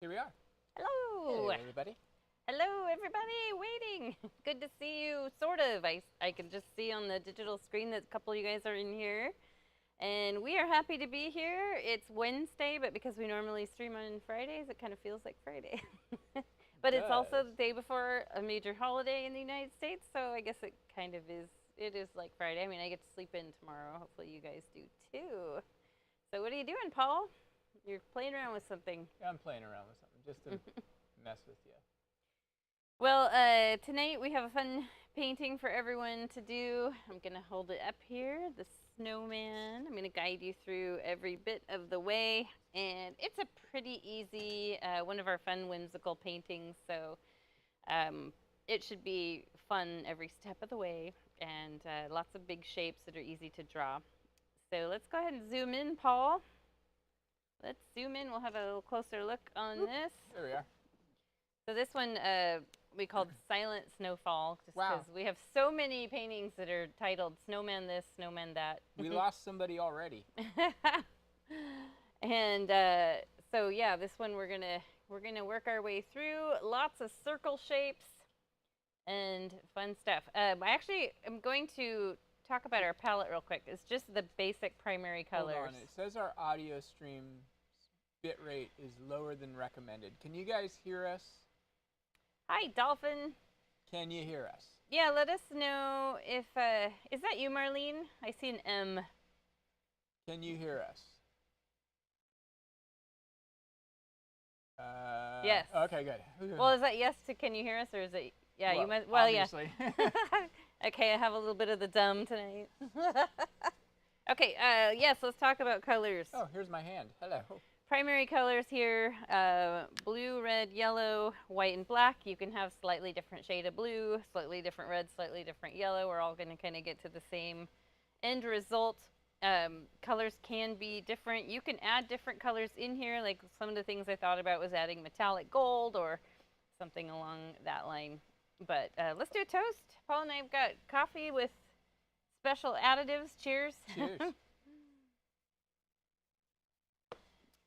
Here we are. Hello. Hey, everybody. Hello, everybody. Waiting. Good to see you, sort of. I can just see on the digital screen that a couple of you guys are in here. And we are happy to be here. It's Wednesday, but because we normally stream on Fridays, it kind of feels like Friday. But it's also the day before a major holiday in the United States, so I guess it kind of is. It is like Friday. I mean, I get to sleep in tomorrow. Hopefully you guys do too. So what are you doing, Paul? You're playing around with something. Yeah, I'm playing around with something just to mess with you. Well, tonight we have a fun painting for everyone to do. I'm going to hold it up here, the snowman. I'm going to guide you through every bit of the way. And it's a pretty easy, one of our fun whimsical paintings. So it should be fun every step of the way. And lots of big shapes that are easy to draw. So let's go ahead and zoom in, Paul. Let's zoom in. We'll have a little closer look on this. There we are. So this one we called Silent Snowfall, just because we have so many paintings that are titled Snowman this, Snowman that. We lost somebody already. And so yeah, this one we're gonna work our way through. Lots of circle shapes and fun stuff. I actually am going to talk about our palette real quick. It's just the basic primary colors. Hold on. It says our audio stream bit rate is lower than recommended. Can you guys hear us? Hi, Dolphin. Can you hear us? Yeah, let us know if, is that you, Marlene? I see an M. Can you hear us? Yes. Okay, good. Well, is that yes to can you hear us, or is it, yeah, well, you must, well, obviously. yeah. Okay, I have a little bit of the dumb tonight. Okay, yes, let's talk about colors. Oh, here's my hand. Hello. Primary colors here, blue, red, yellow, white, and black. You can have slightly different shade of blue, slightly different red, slightly different yellow. We're all going to kind of get to the same end result. Colors can be different. You can add different colors in here. Like some of the things I thought about was adding metallic gold or something along that line. But let's do a toast. Paul and I have got coffee with special additives. Cheers. Cheers.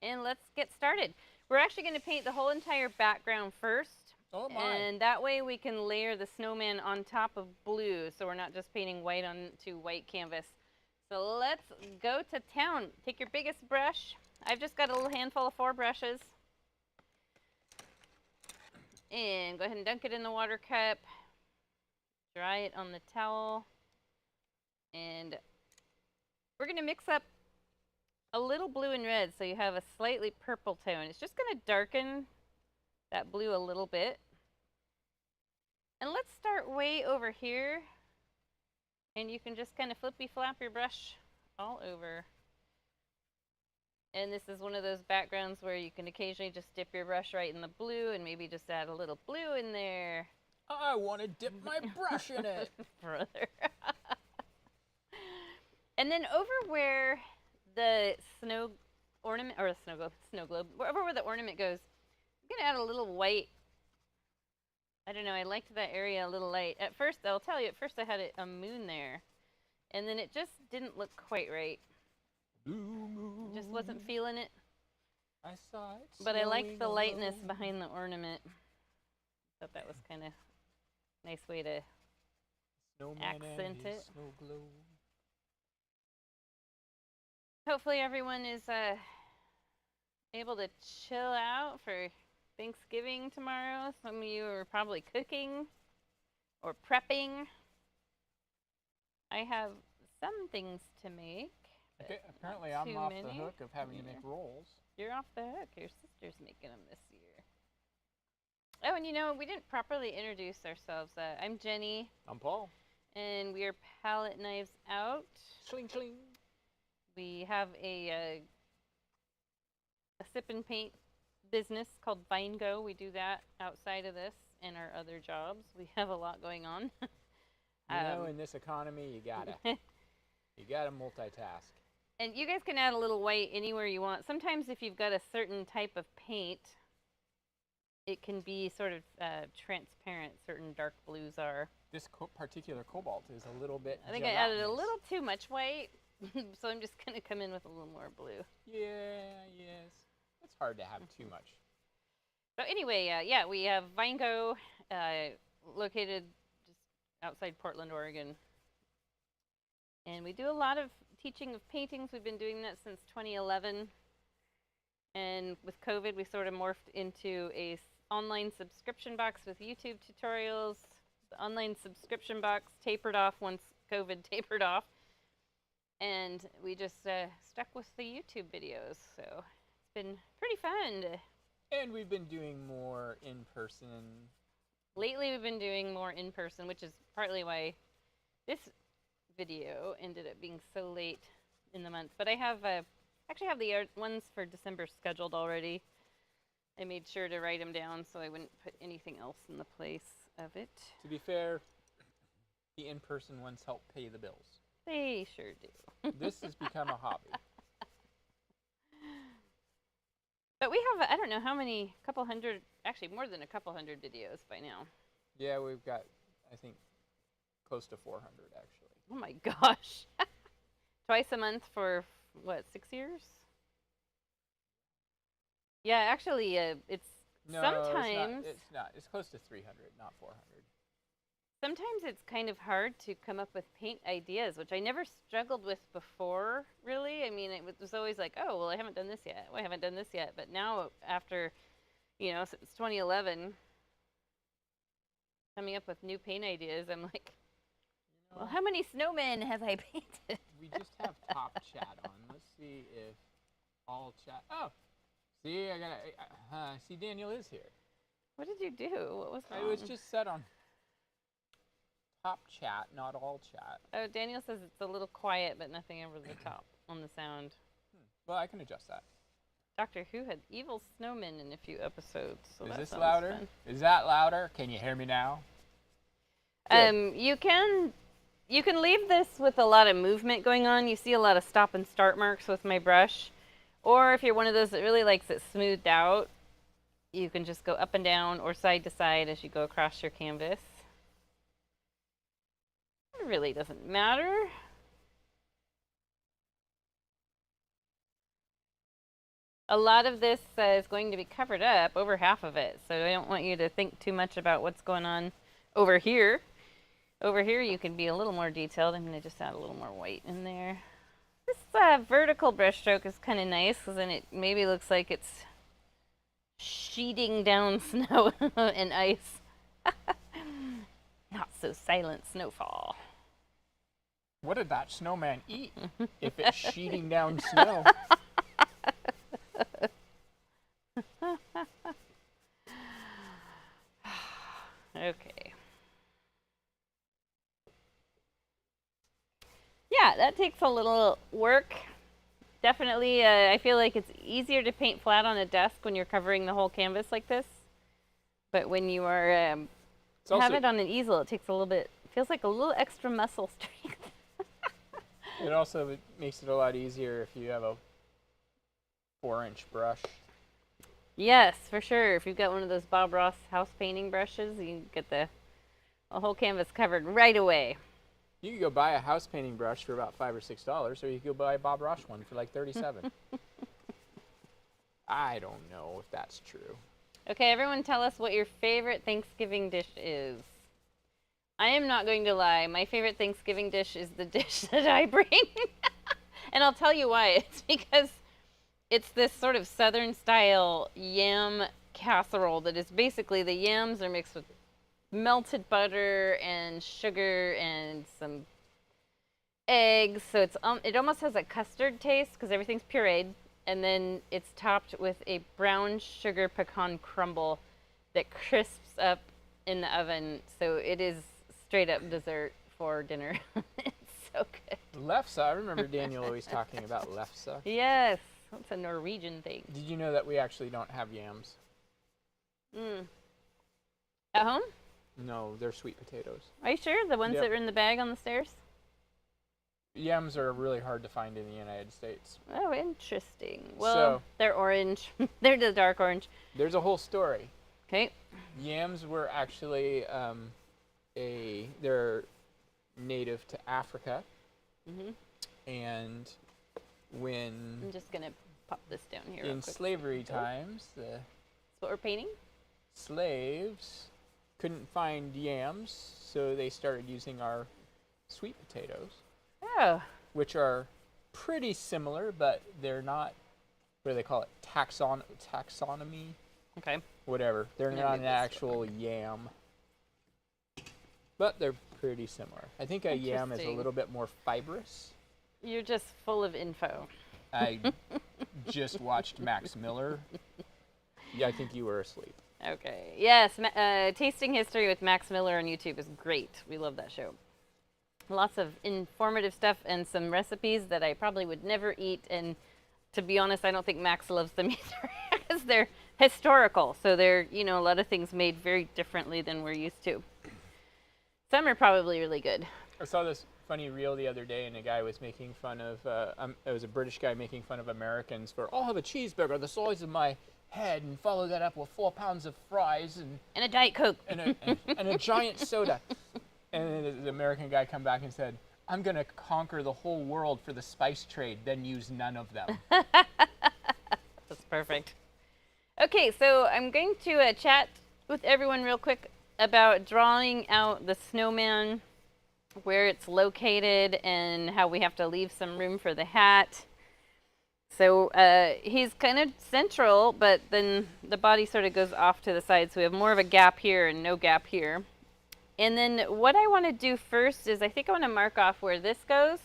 And let's get started. We're actually going to paint the whole entire background first. Oh my. And that way we can layer the snowman on top of blue, so we're not just painting white onto white canvas. So let's go to town. Take your biggest brush. I've just got a little handful of 4 brushes. And go ahead and dunk it in the water cup. Dry it on the towel. And we're going to mix up a little blue and red, so you have a slightly purple tone. It's just going to darken that blue a little bit. And let's start way over here. And you can just kind of flippy flap your brush all over. And this is one of those backgrounds where you can occasionally just dip your brush right in the blue and maybe just add a little blue in there. I want to dip my brush in it. Brother. And then over where the snow ornament, or snow globe, wherever where the ornament goes, I'm going to add a little white. I don't know, I liked that area a little light. At first, I'll tell you, at first I had a moon there. And then it just didn't look quite right. Blue moon. Just wasn't feeling it. I saw it. But I liked the lightness behind the ornament. Thought that was kind of a nice way to accent it. Snow globe. Hopefully everyone is able to chill out for Thanksgiving tomorrow. Some of you are probably cooking or prepping. I have some things to make. Okay, apparently I'm off the hook of having to make rolls. You're off the hook. Your sister's making them this year. Oh, and you know, we didn't properly introduce ourselves. I'm Jenny. I'm Paul. And we are Palette Knives Out. Sling, sling. We have a sip and paint business called Vine Go. We do that outside of this and our other jobs. We have a lot going on. You know, in this economy, you gotta multitask. And you guys can add a little white anywhere you want. Sometimes if you've got a certain type of paint, it can be sort of transparent. Certain dark blues are. This particular cobalt is a little bit I think I added a little too much white. So I'm just going to come in with a little more blue. Yeah, yes. It's hard to have too much. So anyway, yeah, we have Vineco, located just outside Portland, Oregon. And we do a lot of teaching of paintings. We've been doing that since 2011. And with COVID, we sort of morphed into a online subscription box with YouTube tutorials. The online subscription box tapered off once COVID tapered off. And we just stuck with the YouTube videos. So it's been pretty fun. And we've been doing more in person. Lately, we've been doing more in person, which is partly why this video ended up being so late in the month. But I have actually have the ones for December scheduled already. I made sure to write them down so I wouldn't put anything else in the place of it. To be fair, the in-person ones help pay the bills. They sure do. This has become a hobby. But we have, I don't know how many, couple hundred, actually more than a couple hundred videos by now. Yeah, we've got, I think, close to 400 actually. Oh my gosh. Twice a month for, what, 6 years? Yeah, actually, it's No, sometimes... it's not. It's close to 300, not 400. Sometimes it's kind of hard to come up with paint ideas, which I never struggled with before, really. I mean, it was always like, oh, well, I haven't done this yet. Well, I haven't done this yet. But now, after, since 2011, coming up with new paint ideas, I'm like, well, how many snowmen have I painted? We just have top chat on. Let's see if all chat. Oh, see, see, Daniel is here. What did you do? What was wrong? It was just set on top chat, not all chat. Oh, Daniel says it's a little quiet, but nothing over the top on the sound. Well, I can adjust that. Doctor Who had evil snowmen in a few episodes. So is that this sounds louder? fun. Is that louder? Can you hear me now? You can leave this with a lot of movement going on. You see a lot of stop and start marks with my brush. Or if you're one of those that really likes it smoothed out, you can just go up and down or side to side as you go across your canvas. It really doesn't matter. A lot of this is going to be covered up, over half of it, so I don't want you to think too much about what's going on over here. Over here you can be a little more detailed. I'm going to just add a little more white in there. This vertical brushstroke is kind of nice because then it maybe looks like it's sheeting down snow and ice. Not so silent snowfall. What did that snowman eat if it's sheeting down snow? Okay. Yeah, that takes a little work. Definitely, I feel like it's easier to paint flat on a desk when you're covering the whole canvas like this. But when you are have it on an easel, it takes a little bit, feels like a little extra muscle strength. It also makes it a lot easier if you have a 4-inch brush. Yes, for sure. If you've got one of those Bob Ross house painting brushes, you can get the whole canvas covered right away. You could go buy a house painting brush for about $5 or $6, or you could go buy a Bob Ross one for like $37. I don't know if that's true. Okay, everyone tell us what your favorite Thanksgiving dish is. I am not going to lie. My favorite Thanksgiving dish is the dish that I bring. And I'll tell you why. It's because it's this sort of southern style yam casserole that is basically the yams are mixed with melted butter and sugar and some eggs. So it's it almost has a custard taste because everything's pureed. And then it's topped with a brown sugar pecan crumble that crisps up in the oven. So it is straight up dessert for dinner. It's so good. Lefse, I remember Daniel always talking about lefse. Yes, that's a Norwegian thing. Did you know that we actually don't have yams? At home? No, they're sweet potatoes. Are you sure? The ones Yep. that were in the bag on the stairs? Yams are really hard to find in the United States. Oh, interesting. Well, So- they're orange. They're the dark orange. There's a whole story. Okay. Yams were actually they're native to Africa, and when I'm just going to pop this down here. in real quick. slavery times, That's what we're painting? slaves couldn't find yams, so they started using our sweet potatoes. Oh. Which are pretty similar, but they're not, what do they call it, taxonomy? Okay. Whatever. They're not an actual yam. But they're pretty similar. I think a yam is a little bit more fibrous. You're just full of info. I just watched Max Miller. Yeah, I think you were asleep. Okay. Yes, Tasting History with Max Miller on YouTube is great. We love that show. Lots of informative stuff and some recipes that I probably would never eat. And to be honest, I don't think Max loves them either because they're historical. So they're, you know, a lot of things made very differently than we're used to. Some are probably really good. I saw this funny reel the other day, and a guy was making fun of, it was a British guy making fun of Americans for, oh, I have a cheeseburger the size of my head, and follow that up with 4 pounds of fries and a Diet Coke and a giant soda. And the American guy come back and said, I'm going to conquer the whole world for the spice trade, then use none of them. That's perfect. Okay, so I'm going to chat with everyone real quick about drawing out the snowman, where it's located, and how we have to leave some room for the hat. So he's kind of central, but then the body sort of goes off to the side, so we have more of a gap here and no gap here. And then what I want to do first is I think I want to mark off where this goes,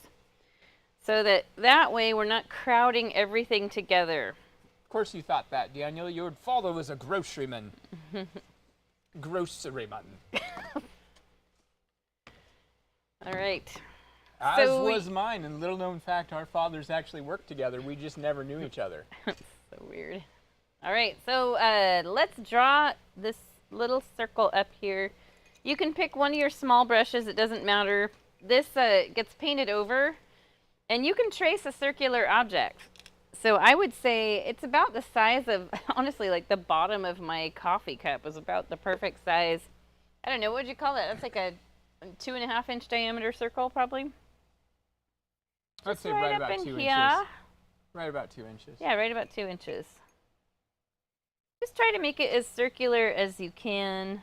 so that way we're not crowding everything together. Of course you thought that, Daniel. Your father was a groceryman. Groceryman. All right. As was mine, and little known fact, our fathers actually worked together. We just never knew each other. That's so weird. All right, so let's draw this little circle up here. You can pick one of your small brushes, it doesn't matter. This gets painted over, and you can trace a circular object. So I would say it's about the size of, honestly, like the bottom of my coffee cup was about the perfect size. I don't know, what would you call that? That's like a 2.5 inch diameter circle, probably. I'd say right about 2 inches. Right about 2 inches. Yeah, right about 2 inches. Just try to make it as circular as you can.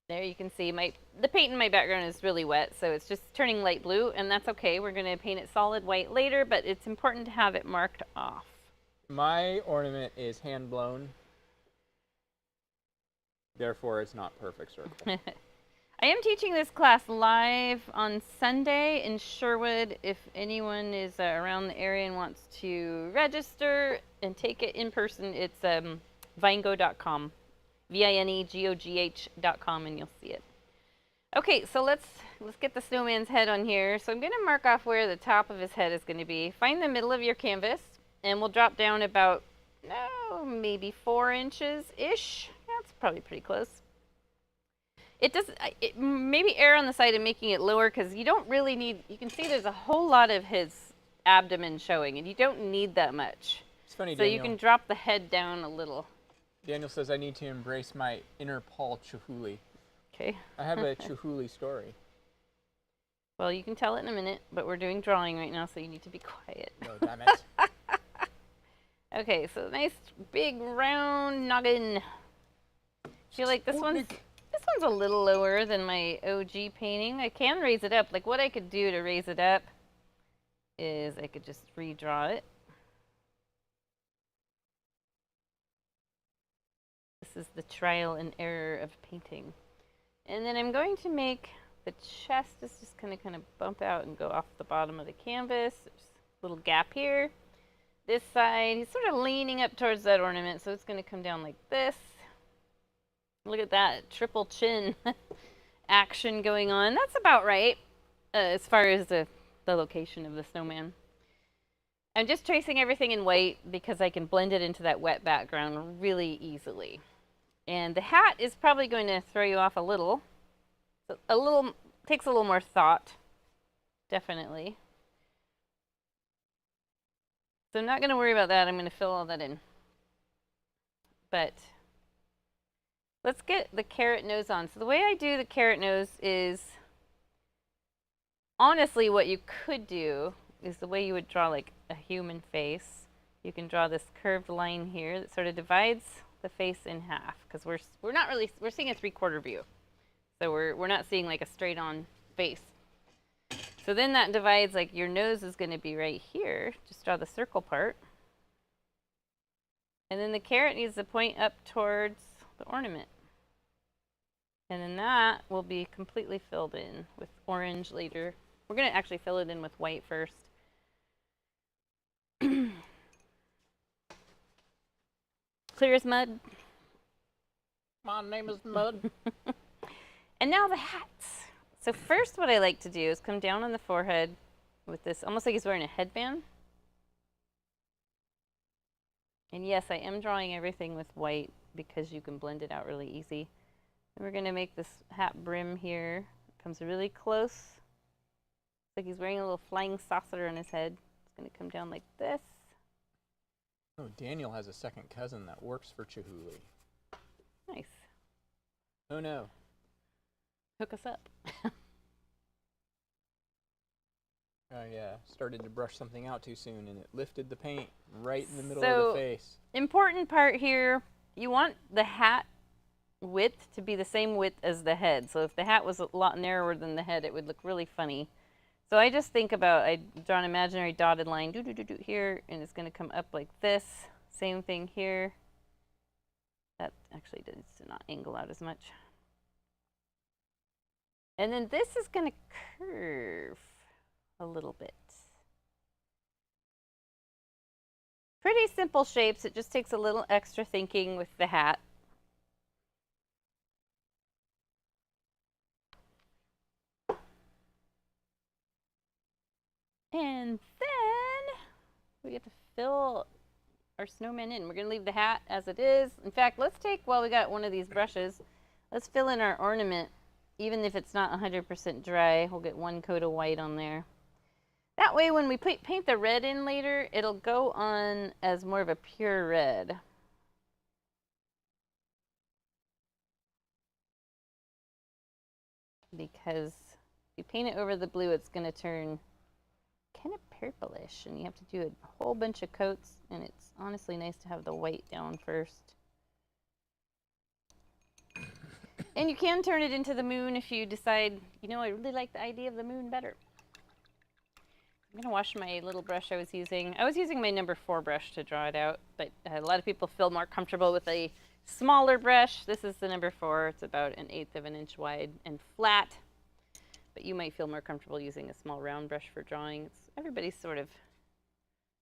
There you can see the paint in my background is really wet, so it's just turning light blue, and that's okay. We're going to paint it solid white later, but it's important to have it marked off. My ornament is hand blown. Therefore, it's not perfect circle. I am teaching this class live on Sunday in Sherwood. If anyone is around the area and wants to register and take it in person, it's vinegogh.com. vinegogh.com, and you'll see it. Okay, so let's get the snowman's head on here. So I'm going to mark off where the top of his head is going to be. Find the middle of your canvas, and we'll drop down about, maybe 4 inches-ish. That's probably pretty close. Maybe err on the side of making it lower, because you don't really need, you can see there's a whole lot of his abdomen showing, and you don't need that much. It's funny, so Daniel, you can drop the head down a little. Daniel says I need to embrace my inner Paul Chihuly. Okay. I have a Chihuly story. Well, you can tell it in a minute, but we're doing drawing right now, so you need to be quiet. Oh, damn it. Okay, so nice big round noggin. I feel like this one's a little lower than my OG painting. I can raise it up. Like what I could do to raise it up is I could just redraw it. This is the trial and error of painting. And then I'm going to make the chest is just going to kind of bump out and go off the bottom of the canvas. There's a little gap here. This side, he's sort of leaning up towards that ornament, so it's going to come down like this. Look at that triple chin action going on. That's about right as far as the location of the snowman. I'm just tracing everything in white because I can blend it into that wet background really easily. And the hat is probably going to throw you off a little. So takes a little more thought, definitely. So I'm not going to worry about that. I'm going to fill all that in. But let's get the carrot nose on. So the way I do the carrot nose is, honestly, what you could do is the way you would draw like a human face. you can draw this curved line here that sort of divides the face in half, because we're not really, we're seeing a 3/4 view. So we're not seeing like a straight on face. So then that divides, like your nose is going to be right here. Just draw the circle part. And then the carrot needs to point up towards the ornament. And then that will be completely filled in with orange later. We're going to actually fill it in with white first. Clear as mud. My name is Mud. And now the hats. So first what I like to do is come down on the forehead with this, almost like he's wearing a headband. And yes, I am drawing everything with white because you can blend it out really easy. And we're going to make this hat brim here. It comes really close. It's like he's wearing a little flying saucer on his head. It's going to come down like this. Oh, Daniel has a second cousin that works for Chihuly. Nice. Oh no. Hook us up. Oh yeah, started to brush something out too soon and it lifted the paint right in the middle of the face. Important part here, you want the hat width to be the same width as the head. So if the hat was a lot narrower than the head, it would look really funny. So I just think about, I draw an imaginary dotted line here, and it's going to come up like this. Same thing here. That actually needs to not angle out as much. And then this is going to curve a little bit. Pretty simple shapes. It just takes a little extra thinking with the hat. And then we get to fill our snowman in. We're going to leave the hat as it is. In fact, let's take, while we got one of these brushes, let's fill in our ornament. Even if it's not 100% dry, we'll get one coat of white on there. That way, when we paint the red in later, it'll go on as more of a pure red. Because if you paint it over the blue, it's going to turn kind of purplish, and you have to do a whole bunch of coats, and it's honestly nice to have the white down first. And you can turn it into the moon if you decide, you know, I really like the idea of the moon better. I'm going to wash my little brush I was using. I was using my number 4 brush to draw it out, but a lot of people feel more comfortable with a smaller brush. This is the number 4. It's about 1/8 of an inch wide and flat, but you might feel more comfortable using a small round brush for drawing. Everybody sort of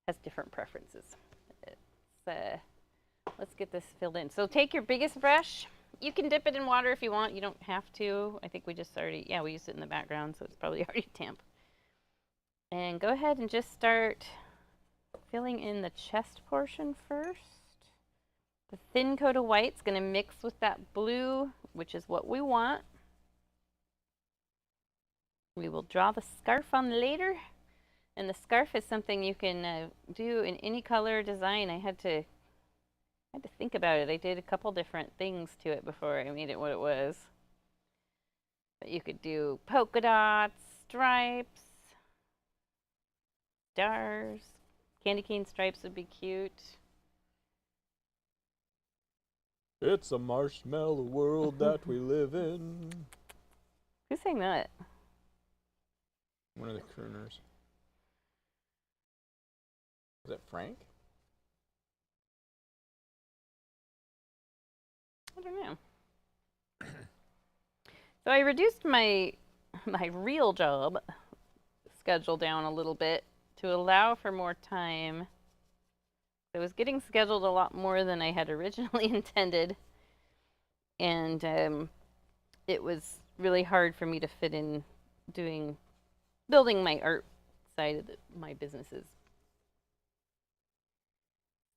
has different preferences. Let's get this filled in. So take your biggest brush. You can dip it in water if you want. You don't have to. I think we just already, yeah, we used it in the background, so it's probably already damp. And go ahead and just start filling in the chest portion first. The thin coat of white's going to mix with that blue, which is what we want. We will draw the scarf on later. And the scarf is something you can do in any color design. I had to think about it. I did a couple different things to it before I made it what it was. But you could do polka dots, stripes, stars, candy cane stripes would be cute. It's a marshmallow world that we live in. Who's saying that? One of the crooners. Is that Frank? I don't know. So I reduced my real job schedule down a little bit to allow for more time. I was getting scheduled a lot more than I had originally intended, and it was really hard for me to fit in building my art side of my businesses.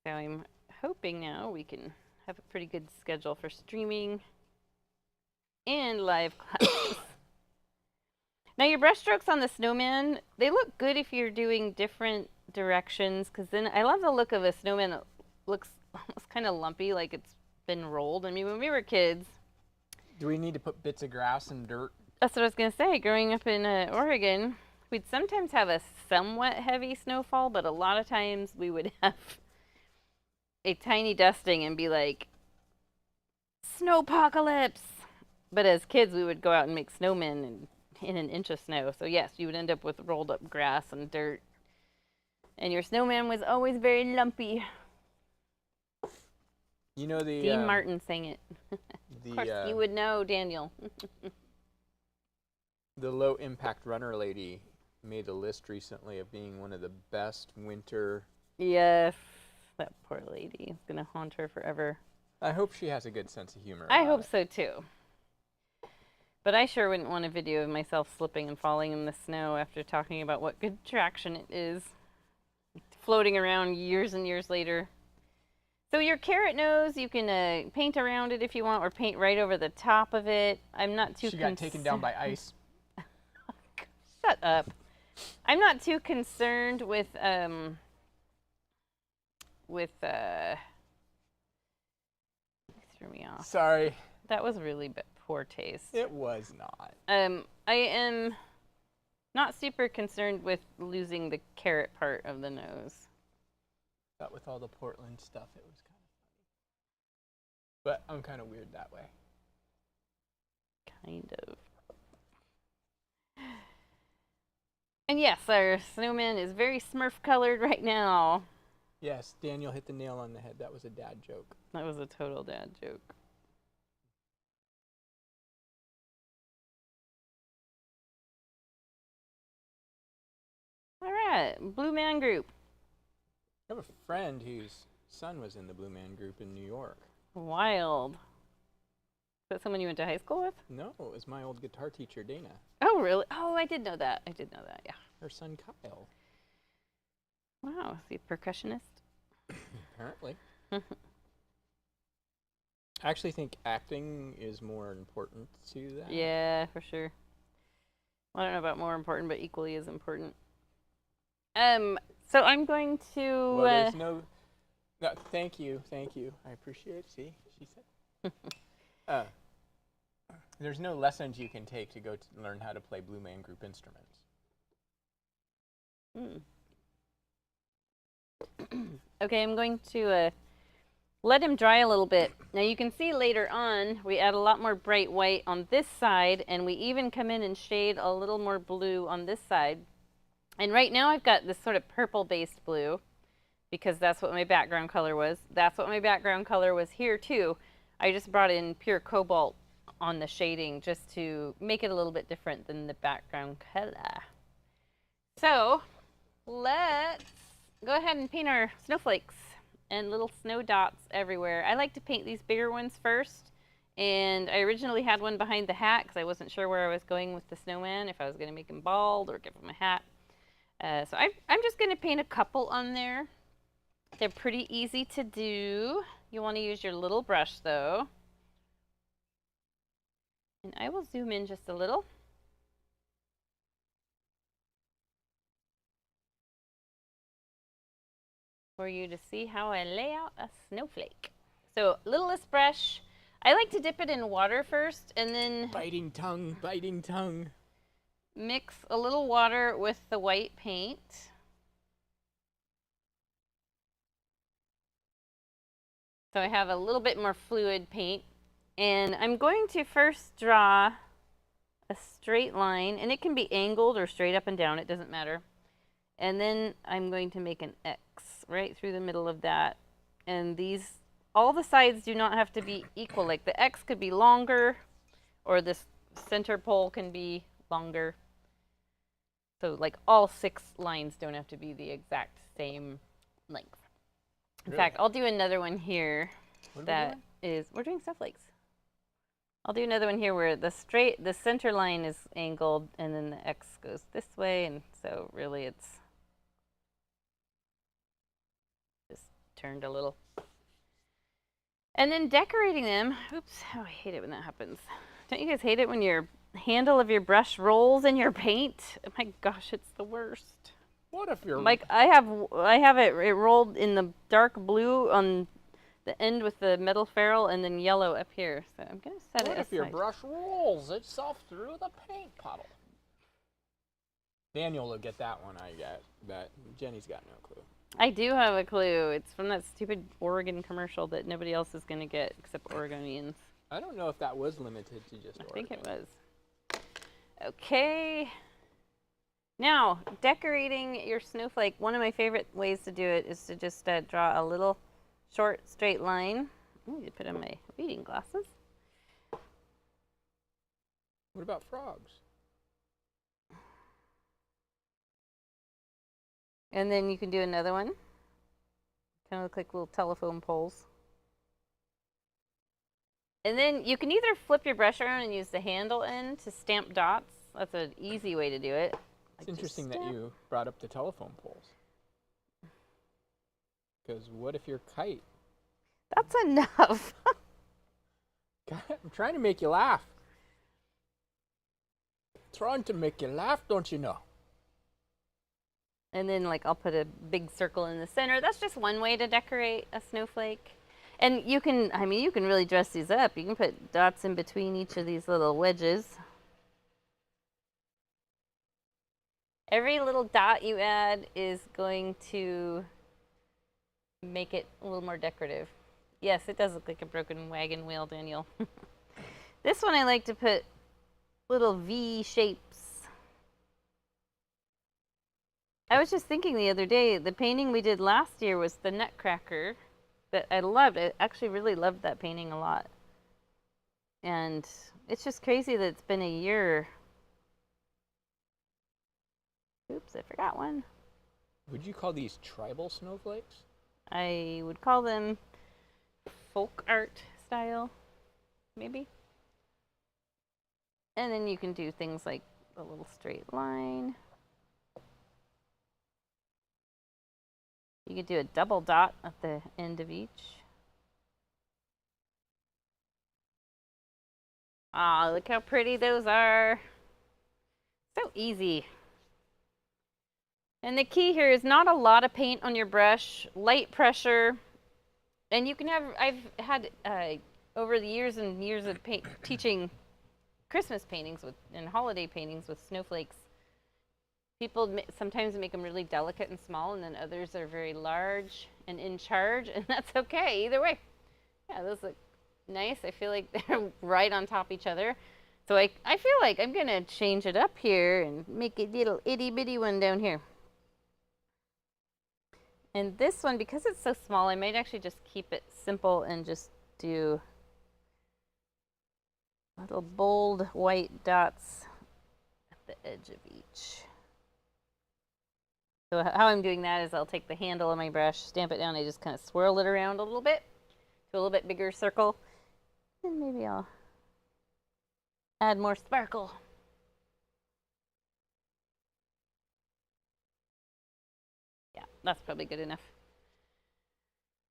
So I'm hoping now we can have a pretty good schedule for streaming and live classes. Now your brush strokes on the snowman, they look good if you're doing different directions, because then I love the look of a snowman that looks almost kind of lumpy, like it's been rolled. I mean, when we were kids. Do we need to put bits of grass and dirt? That's what I was going to say. Growing up in Oregon, we'd sometimes have a somewhat heavy snowfall, but a lot of times we would have a tiny dusting and be like, snowpocalypse. But as kids, we would go out and make snowmen in an inch of snow. So yes, you would end up with rolled up grass and dirt. And your snowman was always very lumpy. You know the Dean Martin sang it. Of course, you would know, Daniel. The low impact runner lady made a list recently of being one of the best winter. Yes, that poor lady. It's gonna haunt her forever. I hope she has a good sense of humor. I hope so too. But I sure wouldn't want a video of myself slipping and falling in the snow after talking about what good traction it is. Floating around years and years later. So your carrot nose, you can paint around it if you want, or paint right over the top of it. I'm not too. She got taken down by ice. Shut up. I'm not too concerned with you threw me off. Sorry. That was really poor taste. It was not. I am not super concerned with losing the carrot part of the nose. But with all the Portland stuff, it was kind of funny. But I'm kind of weird that way. Kind of. And yes, our snowman is very Smurf colored right now. Yes, Daniel hit the nail on the head. That was a dad joke. That was a total dad joke. All right, Blue Man Group. I have a friend whose son was in the Blue Man Group in New York. Wild. Is that someone you went to high school with? No, it was my old guitar teacher, Dana. Oh, really? Oh, I did know that. Yeah. Her son, Kyle. Wow, is he a percussionist? Apparently. I actually think acting is more important to that. Yeah, for sure. Well, I don't know about more important, but equally as important. So I'm going to. Well, there's no. Thank you. I appreciate it. See, she said. There's no lessons you can take to go to learn how to play Blue Man Group instruments. Okay, I'm going to let him dry a little bit. Now you can see later on we add a lot more bright white on this side, and we even come in and shade a little more blue on this side. And right now I've got this sort of purple-based blue because that's what my background color was. That's what my background color was here too. I just brought in pure cobalt on the shading just to make it a little bit different than the background color. So let's go ahead and paint our snowflakes and little snow dots everywhere. I like to paint these bigger ones first, and I originally had one behind the hat because I wasn't sure where I was going with the snowman, if I was going to make him bald or give him a hat. So I'm just going to paint a couple on there. They're pretty easy to do. You want to use your little brush though. And I will zoom in just a little. For you to see how I lay out a snowflake. So littlest brush. I like to dip it in water first and then Biting tongue. mix a little water with the white paint. So I have a little bit more fluid paint. And I'm going to first draw a straight line, and it can be angled or straight up and down, it doesn't matter. And then I'm going to make an X right through the middle of that. And these, all the sides do not have to be equal. Like the X could be longer, or this center pole can be longer. So like all 6 lines don't have to be the exact same length. In fact, I'll do another one here. We're doing snowflakes. I'll do another one here where the center line is angled and then the X goes this way, and so really it's just turned a little. And then decorating them, oops, oh, I hate it when that happens. Don't you guys hate it when your handle of your brush rolls in your paint? Oh my gosh, it's the worst. What if you're like I have it rolled in the dark blue on the end with the metal ferrule and then yellow up here. So I'm gonna set it aside. What if your brush rolls itself through the paint puddle? Daniel will get that one, I get. But Jenny's got no clue. I do have a clue. It's from that stupid Oregon commercial that nobody else is going to get except Oregonians. I don't know if that was limited to just Oregon. I think it was. Okay. Now, decorating your snowflake, one of my favorite ways to do it is to just draw a little short straight line. I need to put on my reading glasses. What about frogs? And then you can do another one. Kind of look like little telephone poles. And then you can either flip your brush around and use the handle end to stamp dots. That's an easy way to do it. It's interesting that you brought up the telephone poles. Because what if you're a kite? That's enough. God, I'm trying to make you laugh. Trying to make you laugh, don't you know? And then like I'll put a big circle in the center. That's just one way to decorate a snowflake. And you can, I mean, you can really dress these up. You can put dots in between each of these little wedges. Every little dot you add is going to make it a little more decorative. Yes, it does look like a broken wagon wheel, Daniel. This one I like to put little V shapes. I was just thinking the other day, the painting we did last year was the Nutcracker that I loved. I actually really loved that painting a lot. And it's just crazy that it's been a year. Oops, I forgot one. Would you call these tribal snowflakes? I would call them folk art style, maybe. And then you can do things like a little straight line. You could do a double dot at the end of each. Ah, look how pretty those are. So easy. And the key here is not a lot of paint on your brush, light pressure. And you can have, I've had over the years and years of teaching Christmas paintings and holiday paintings with snowflakes. People sometimes make them really delicate and small, and then others are very large and in charge, and that's okay. Either way. Yeah, those look nice. I feel like they're right on top of each other. So I feel like I'm going to change it up here and make a little itty-bitty one down here. And this one, because it's so small, I might actually just keep it simple and just do little bold white dots at the edge of each. So how I'm doing that is I'll take the handle of my brush, stamp it down, I just kind of swirl it around a little bit to a little bit bigger circle. And maybe I'll add more sparkle. Yeah, that's probably good enough.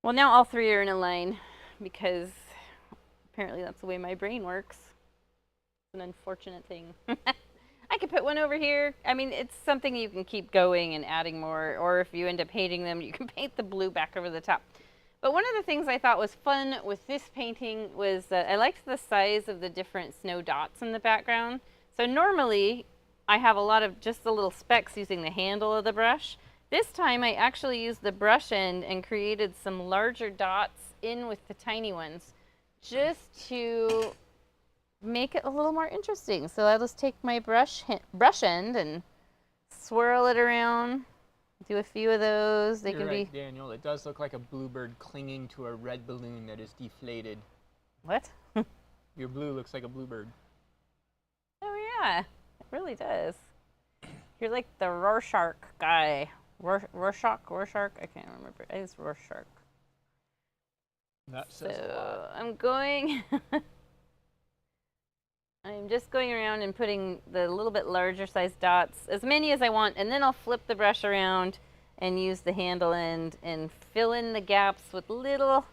Well, now all three are in a line because apparently that's the way my brain works. It's an unfortunate thing. I could put one over here. I mean, it's something you can keep going and adding more, or if you end up painting them, you can paint the blue back over the top. But one of the things I thought was fun with this painting was that I liked the size of the different snow dots in the background. So normally, I have a lot of just the little specks using the handle of the brush. This time, I actually used the brush end and created some larger dots in with the tiny ones, just to make it a little more interesting. So I'll just take my brush end and swirl it around, do a few of those. They You're can right, be Daniel. It does look like a bluebird clinging to a red balloon that is deflated. What? Your blue looks like a bluebird. Oh yeah, it really does. You're like the Rorschach guy. Rorschach? I can't remember. It's Rorschach. That says a lot. I'm going I'm just going around and putting the little bit larger size dots, as many as I want, and then I'll flip the brush around and use the handle end and fill in the gaps with little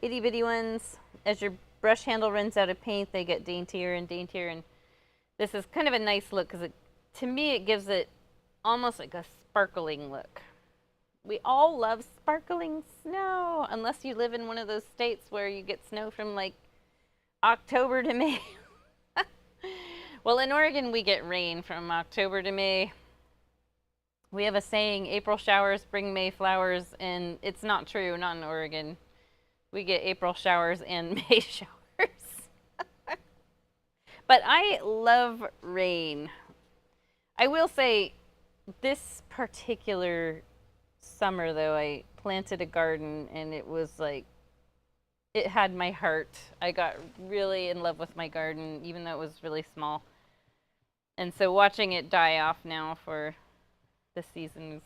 itty bitty ones. As your brush handle runs out of paint, they get daintier and daintier, and this is kind of a nice look because to me it gives it almost like a sparkling look. We all love sparkling snow, unless you live in one of those states where you get snow from like October to May. Well, in Oregon, we get rain from October to May. We have a saying, April showers bring May flowers, and it's not true, not in Oregon. We get April showers and May showers. But I love rain. I will say, this particular summer, though, I planted a garden, and it was like, it had my heart. I got really in love with my garden, even though it was really small. And so watching it die off now for the season,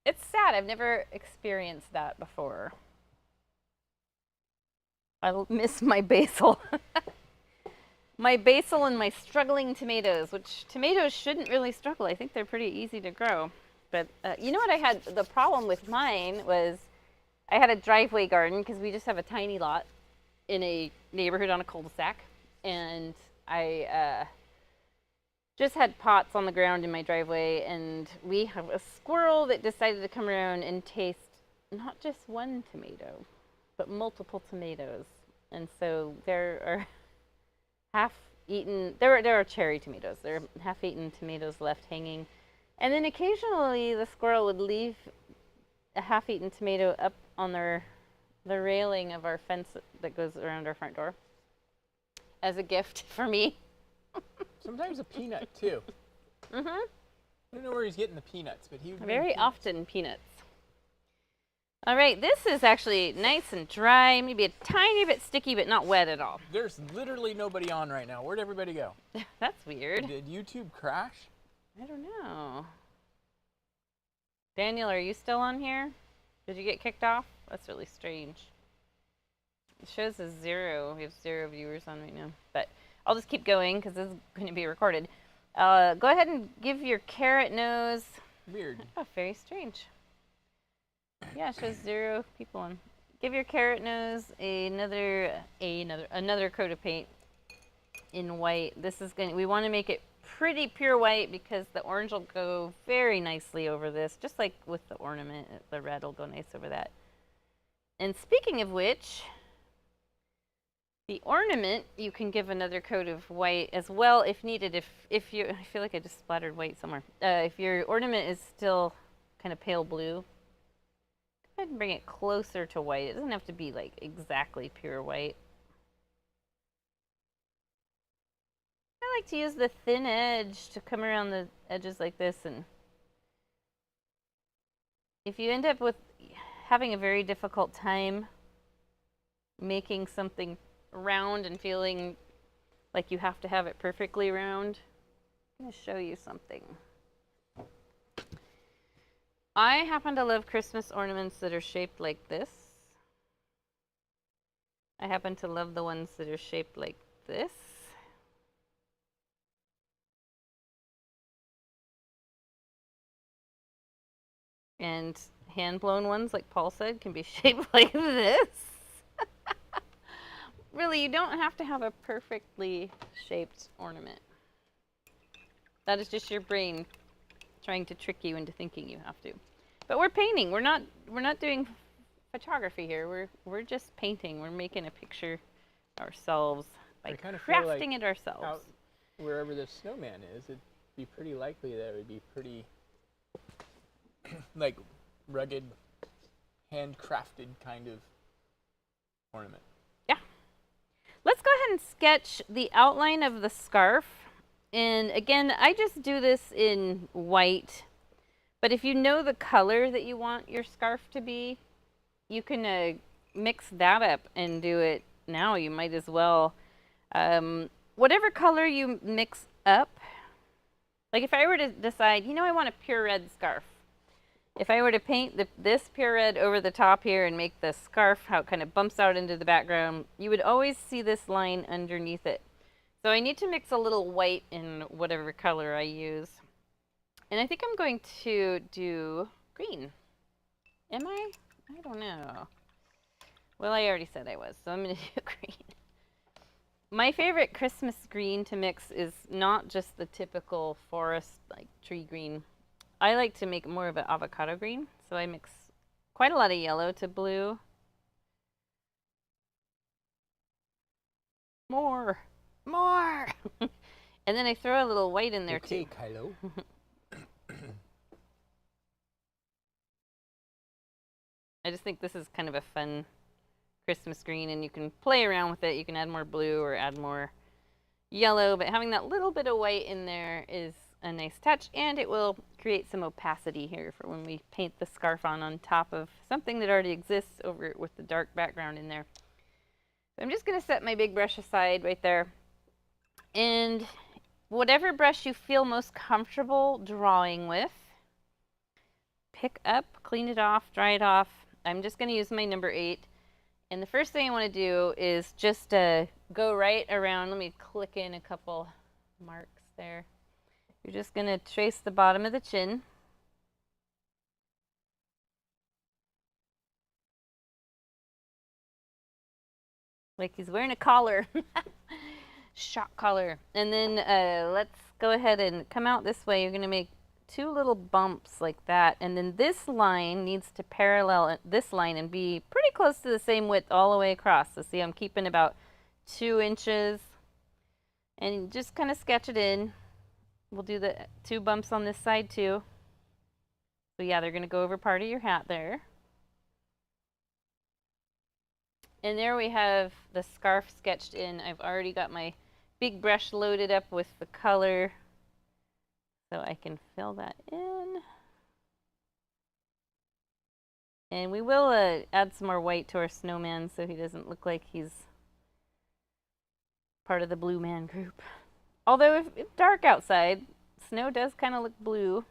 it's sad. I've never experienced that before. I miss my basil. My basil and my struggling tomatoes, which tomatoes shouldn't really struggle. I think they're pretty easy to grow. But you know what I had? The problem with mine was I had a driveway garden because we just have a tiny lot in a neighborhood on a cul-de-sac. And I just had pots on the ground in my driveway. And we have a squirrel that decided to come around and taste not just one tomato, but multiple tomatoes. And so there are half-eaten, there are cherry tomatoes. There are half-eaten tomatoes left hanging. And then occasionally the squirrel would leave a half-eaten tomato up on the railing of our fence that goes around our front door as a gift for me. Sometimes a peanut, too. Mm-hmm. I don't know where he's getting the peanuts, but he would Very often peanuts. All right, this is actually nice and dry, maybe a tiny bit sticky, but not wet at all. There's literally nobody on right now. Where'd everybody go? That's weird. Did YouTube crash? I don't know. Daniel, are you still on here? Did you get kicked off? That's really strange. It shows as 0. We have 0 viewers on right now. But I'll just keep going because this is going to be recorded. Go ahead and give your carrot nose. Weird. Oh, very strange. Yeah, it shows 0 people on. Give your carrot nose another coat of paint in white. This is going. We want to make it pretty pure white because the orange will go very nicely over this, just like with the ornament. The red will go nice over that. And speaking of which, the ornament you can give another coat of white as well if needed. If you, I feel like I just splattered white somewhere. If your ornament is still kind of pale blue, go ahead and bring it closer to white. It doesn't have to be like exactly pure white. I like to use the thin edge to come around the edges like this. And if you end up with having a very difficult time making something round and feeling like you have to have it perfectly round, I'm going to show you something. I happen to love Christmas ornaments that are shaped like this. I happen to love the ones that are shaped like this. And hand-blown ones, like Paul said, can be shaped like this. Really, you don't have to have a perfectly shaped ornament. That is just your brain trying to trick you into thinking you have to. But we're painting. We're not doing photography here. We're just painting. We're making a picture ourselves by crafting it ourselves. Out wherever this snowman is, it'd be pretty likely that it would be pretty like rugged, handcrafted kind of ornament. Yeah. Let's go ahead and sketch the outline of the scarf. And again, I just do this in white. But if you know the color that you want your scarf to be, you can mix that up and do it now. You might as well. Whatever color you mix up, like if I were to decide, I want a pure red scarf. If I were to paint this pure red over the top here and make the scarf how it kind of bumps out into the background, you would always see this line underneath it. So I need to mix a little white in whatever color I use. And I think I'm going to do green. Am I? I don't know. Well, I already said I was, so I'm going to do green. My favorite Christmas green to mix is not just the typical forest, like tree green. I like to make more of an avocado green, so I mix quite a lot of yellow to blue. More! And then I throw a little white in there too. Okay, Kylo. I just think this is kind of a fun Christmas green, and you can play around with it. You can add more blue or add more yellow, but having that little bit of white in there is a nice touch, and it will create some opacity here for when we paint the scarf on top of something that already exists over it with the dark background in there. So I'm just going to set my big brush aside right there, and whatever brush you feel most comfortable drawing with, pick up, clean it off, dry it off. I'm just going to use my number 8. And the first thing I want to do is just go right around. Let me click in a couple marks there. You're just going to trace the bottom of the chin. Like he's wearing a collar. Shock collar. And then let's go ahead and come out this way. You're going to make 2 little bumps like that, and then this line needs to parallel this line and be pretty close to the same width all the way across. So see, I'm keeping about 2 inches, and just kind of sketch it in. We'll do the 2 bumps on this side too. So yeah, they're going to go over part of your hat there. And there we have the scarf sketched in. I've already got my big brush loaded up with the color, so I can fill that in. And we will add some more white to our snowman so he doesn't look like he's part of the blue man group. Although if it's dark outside, snow does kind of look blue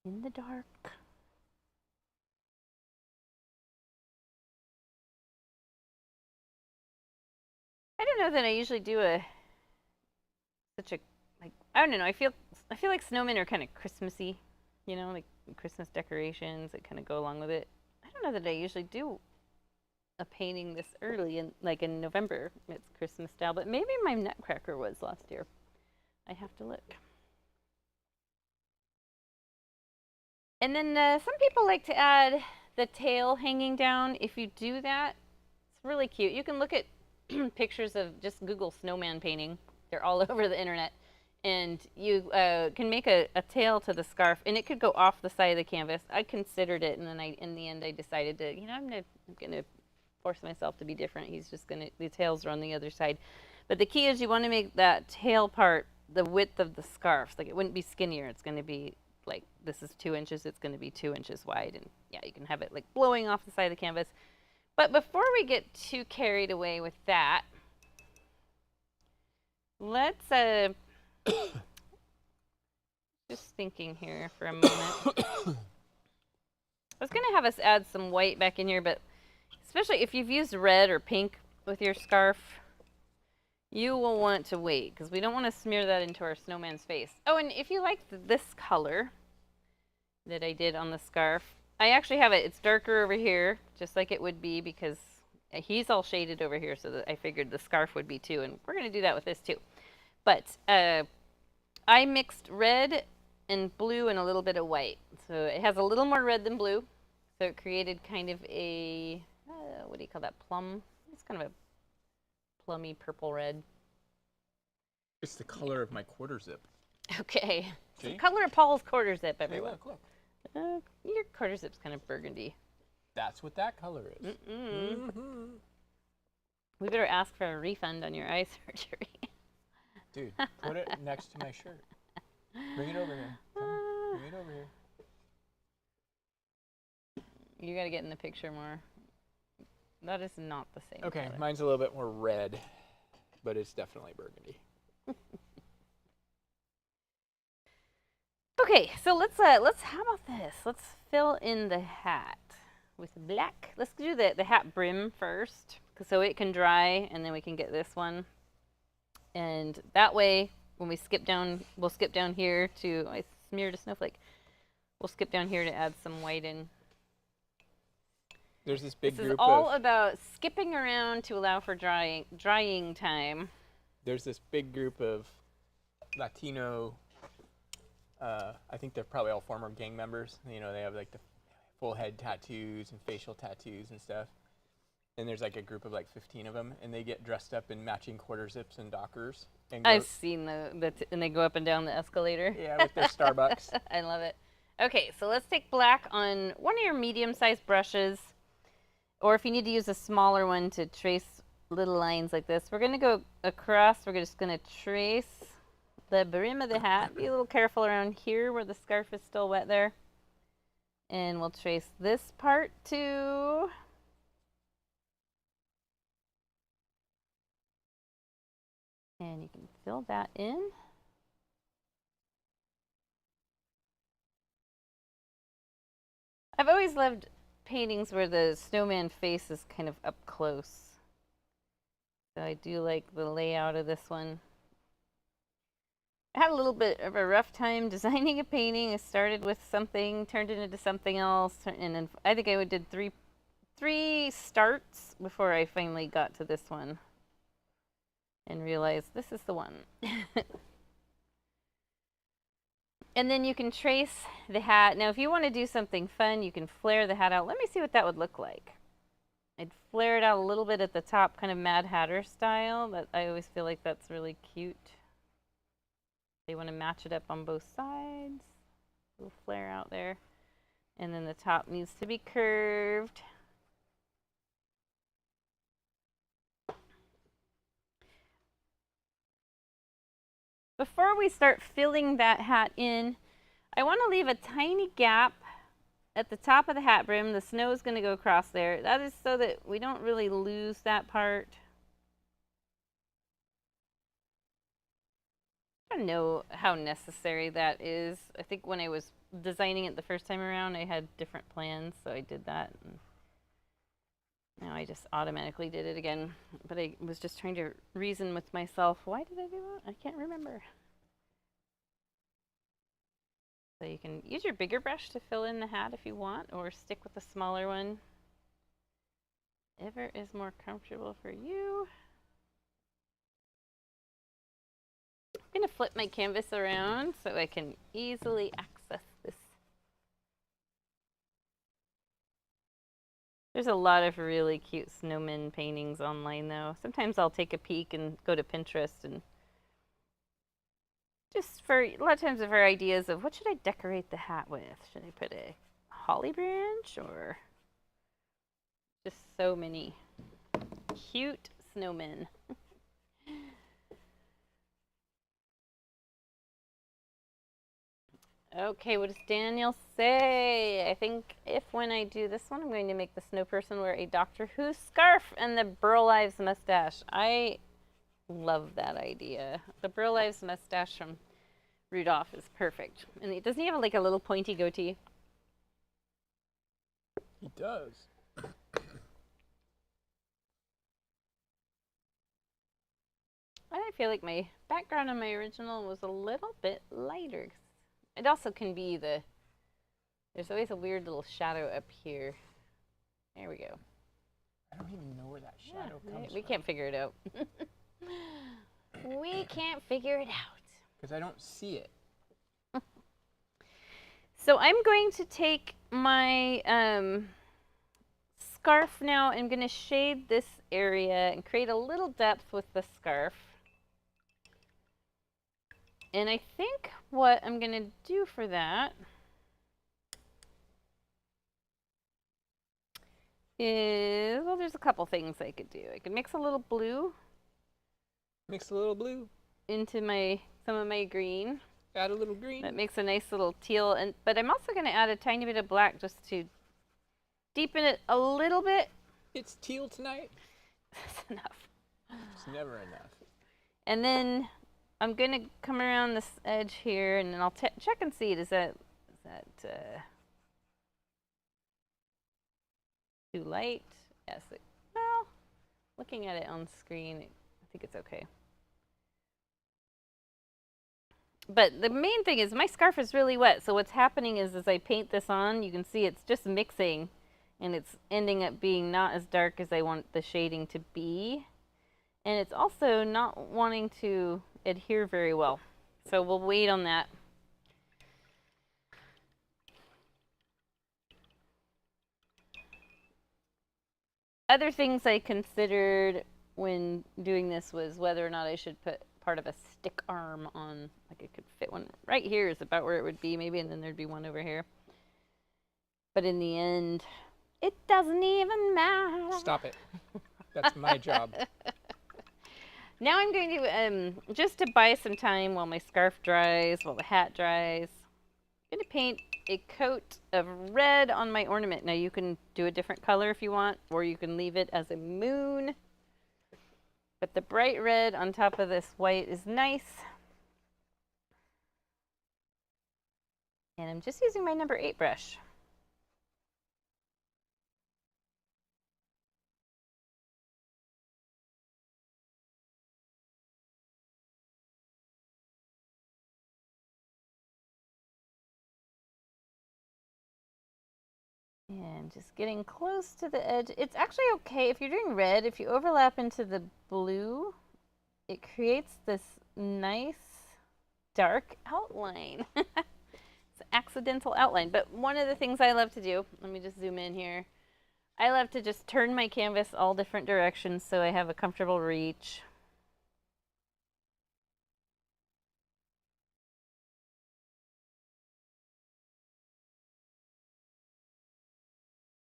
in the dark. I don't know that I usually do such a, like, I don't know, I feel like snowmen are kind of Christmassy, you know, like Christmas decorations that kind of go along with it. I don't know that I usually do a painting this early, in November. It's Christmas style, but maybe my Nutcracker was last year. I have to look. And then some people like to add the tail hanging down. If you do that, it's really cute. You can look at pictures of, just Google snowman painting. They're all over the internet. And you can make a tail to the scarf, and it could go off the side of the canvas. I considered it, and then in the end I decided to, I'm gonna force myself to be different. The tails are on the other side. But the key is you want to make that tail part the width of the scarf. Like, it wouldn't be skinnier. It's going to be like, this is 2 inches. It's going to be 2 inches wide. And yeah, you can have it like blowing off the side of the canvas. But before we get too carried away with that, let's just thinking here for a moment. I was going to have us add some white back in here, but especially if you've used red or pink with your scarf, you will want to wait, because we don't want to smear that into our snowman's face. Oh, and if you like this color that I did on the scarf, I actually have it. It's darker over here, just like it would be, because he's all shaded over here, so that I figured the scarf would be too, and we're going to do that with this too. But I mixed red and blue and a little bit of white. So it has a little more red than blue, so it created kind of a, what do you call that, plum? It's kind of a plummy purple red. It's the color of my quarter zip. Okay. It's See? the color of Paul's quarter zip, everyone. Hey, look. Your quarter zip's kind of burgundy. That's what that color is. We better ask for a refund on your eye surgery. Dude, put it next to my shirt. Bring it over here. Bring it over here. You gotta get in the picture more. That is not the same Okay, color. mine's a little bit more red, but it's definitely burgundy. Okay, so let's how about this? Let's fill in the hat with black. Let's do the hat brim first, so it can dry, and then we can get this one. And that way, when we skip down, we'll skip down here to, I smeared a snowflake. We'll skip down here to add some white in. There's this big This group is all of, about skipping around to allow for drying time. there's this big group of Latino, I think they're probably all former gang members. You know, they have like the full head tattoos and facial tattoos and stuff. And there's like a group of like 15 of them, and they get dressed up in matching quarter zips and Dockers. And I've seen and they go up and down the escalator. Yeah, with their Starbucks. I love it. Okay, so let's take black on one of your medium-sized brushes, or if you need to use a smaller one to trace little lines like this. We're going to go across. We're just going to trace the brim of the hat. Be a little careful around here where the scarf is still wet there. And we'll trace this part too. And you can fill that in. I've always loved paintings where the snowman face is kind of up close. So I do like the layout of this one. I had a little bit of a rough time designing a painting. I started with something, turned it into something else, and then I think I did three starts before I finally got to this one and realized this is the one. And then you can trace the hat. Now, if you want to do something fun, you can flare the hat out. Let me see what that would look like. I'd flare it out a little bit at the top, kind of Mad Hatter style. But I always feel like that's really cute. They want to match it up on both sides. A little flare out there. And then the top needs to be curved. Before we start filling that hat in, I want to leave a tiny gap at the top of the hat brim. The snow is going to go across there. That is so that we don't really lose that part. I don't know how necessary that is. I think when I was designing it the first time around, I had different plans, so I did that. And now I just automatically did it again. But I was just trying to reason with myself, why did I do that? I can't remember. So you can use your bigger brush to fill in the hat if you want, or stick with the smaller one. Whatever is more comfortable for you. I'm going to flip my canvas around so I can easily access this. There's a lot of really cute snowman paintings online, though. Sometimes I'll take a peek and go to Pinterest and just for a lot of times for ideas of what should I decorate the hat with. Should I put a holly branch or just so many cute snowmen. Okay, what does Daniel say? I think if when I do this one, I'm going to make the snow person wear a Doctor Who scarf and the Burl Ives mustache. I love that idea. The Burl Ives mustache from Rudolph is perfect. And doesn't he have like a little pointy goatee? He does. I feel like my background on my original was a little bit lighter. It also can be there's always a weird little shadow up here. There we go. I don't even know where that shadow comes from. We can't figure it out. We can't figure it out. Because I don't see it. So I'm going to take my scarf now. I'm going to shade this area and create a little depth with the scarf. And I think what I'm going to do for that is, well, there's a couple things I could do. I could mix a little blue. Mix a little blue. Into some of my green. Add a little green. That makes a nice little teal. But I'm also going to add a tiny bit of black just to deepen it a little bit. It's teal tonight. That's enough. It's never enough. And then I'm going to come around this edge here, and then I'll check and see, is that too light? Yes. Well, looking at it on screen, I think it's okay. But the main thing is my scarf is really wet, so what's happening is as I paint this on, you can see it's just mixing, and it's ending up being not as dark as I want the shading to be. And it's also not wanting to adhere very well. So we'll wait on that. Other things I considered when doing this was whether or not I should put part of a stick arm on, like it could fit one right here is about where it would be maybe, and then there'd be one over here. But in the end, it doesn't even matter. Stop it. That's my job. Now I'm going to, just to buy some time while my scarf dries, while the hat dries, I'm going to paint a coat of red on my ornament. Now you can do a different color if you want, or you can leave it as a moon. But the bright red on top of this white is nice. And I'm just using my number 8 brush. And just getting close to the edge. It's actually okay if you're doing red, if you overlap into the blue, it creates this nice dark outline. It's an accidental outline. But one of the things I love to do, let me just zoom in here. I love to just turn my canvas all different directions so I have a comfortable reach.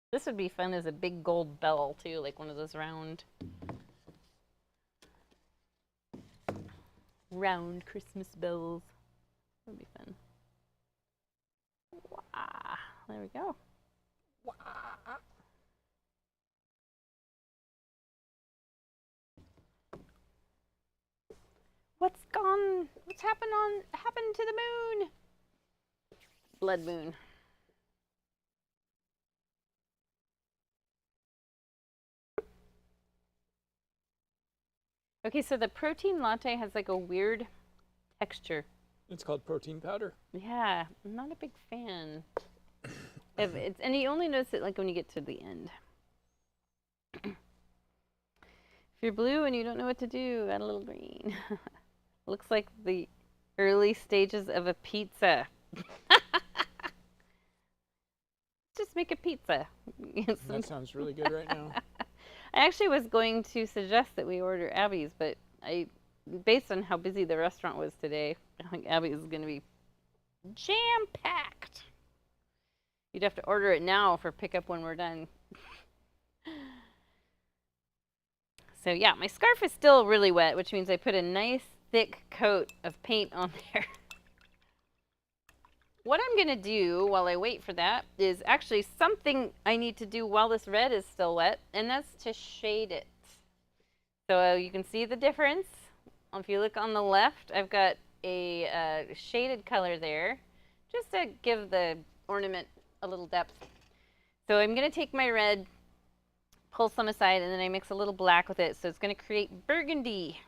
This would be fun as a big gold bell too, like one of those round Christmas bells. That would be fun. Wow, there we go. Wow. What's happened to the moon? Blood moon. Okay, so the protein latte has like a weird texture. It's called protein powder. Yeah, I'm not a big fan of it. And you only notice it like when you get to the end. If you're blue and you don't know what to do, add a little green. Looks like the early stages of a pizza. Just make a pizza. That sounds really good right now. I actually was going to suggest that we order Abby's, but based on how busy the restaurant was today, I think Abby's is going to be jam-packed. You'd have to order it now for pickup when we're done. So yeah, my scarf is still really wet, which means I put a nice thick coat of paint on there. What I'm going to do while I wait for that is actually something I need to do while this red is still wet, and that's to shade it. So you can see the difference. If you look on the left, I've got a shaded color there, just to give the ornament a little depth. So I'm going to take my red, pull some aside, and then I mix a little black with it, so it's going to create burgundy.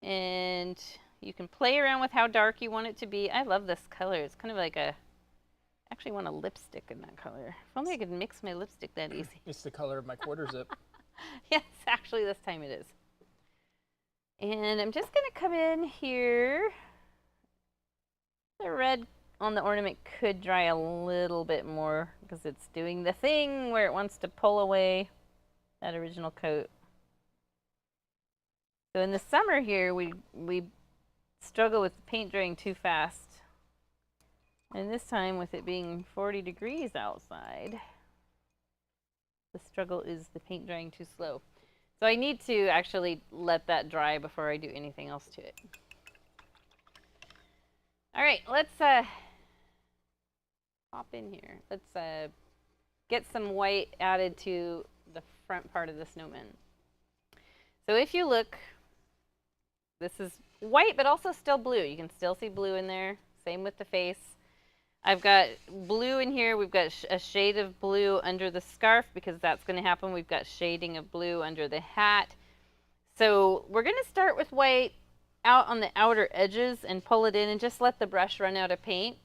And you can play around with how dark you want it to be. I love this color. It's kind of like I actually want a lipstick in that color. If only I could mix my lipstick that easy. It's the color of my quarter zip. Yes, actually this time it is. And I'm just going to come in here. The red on the ornament could dry a little bit more because it's doing the thing where it wants to pull away that original coat. So in the summer here, we struggle with paint drying too fast. And this time, with it being 40 degrees outside, the struggle is the paint drying too slow. So I need to actually let that dry before I do anything else to it. All right, let's hop in here. Let's get some white added to the front part of the snowman. So if you look, this is white, but also still blue. You can still see blue in there. Same with the face. I've got blue in here. We've got a shade of blue under the scarf because that's going to happen. We've got shading of blue under the hat. So we're going to start with white out on the outer edges and pull it in and just let the brush run out of paint.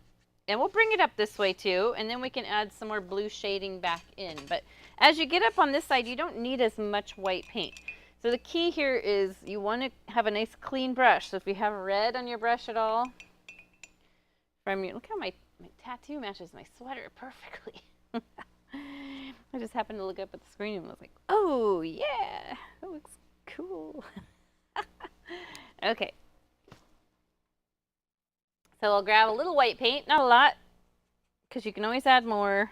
And we'll bring it up this way too, and then we can add some more blue shading back in. But as you get up on this side, you don't need as much white paint. So the key here is you want to have a nice clean brush. So if you have red on your brush at all, look how my tattoo matches my sweater perfectly. I just happened to look up at the screen and was like, oh yeah, that looks cool. Okay. So I'll grab a little white paint, not a lot, because you can always add more.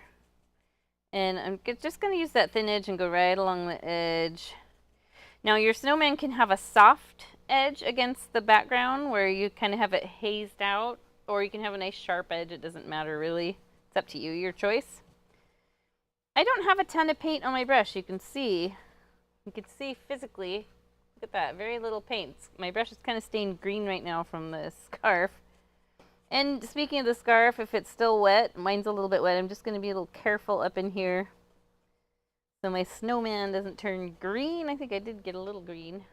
And I'm just going to use that thin edge and go right along the edge. Now your snowman can have a soft edge against the background where you kind of have it hazed out, or you can have a nice sharp edge. It doesn't matter really. It's up to you, your choice. I don't have a ton of paint on my brush. You can see physically, look at that, very little paint. My brush is kind of stained green right now from the scarf. And speaking of the scarf, if it's still wet, mine's a little bit wet, I'm just going to be a little careful up in here so my snowman doesn't turn green. I think I did get a little green.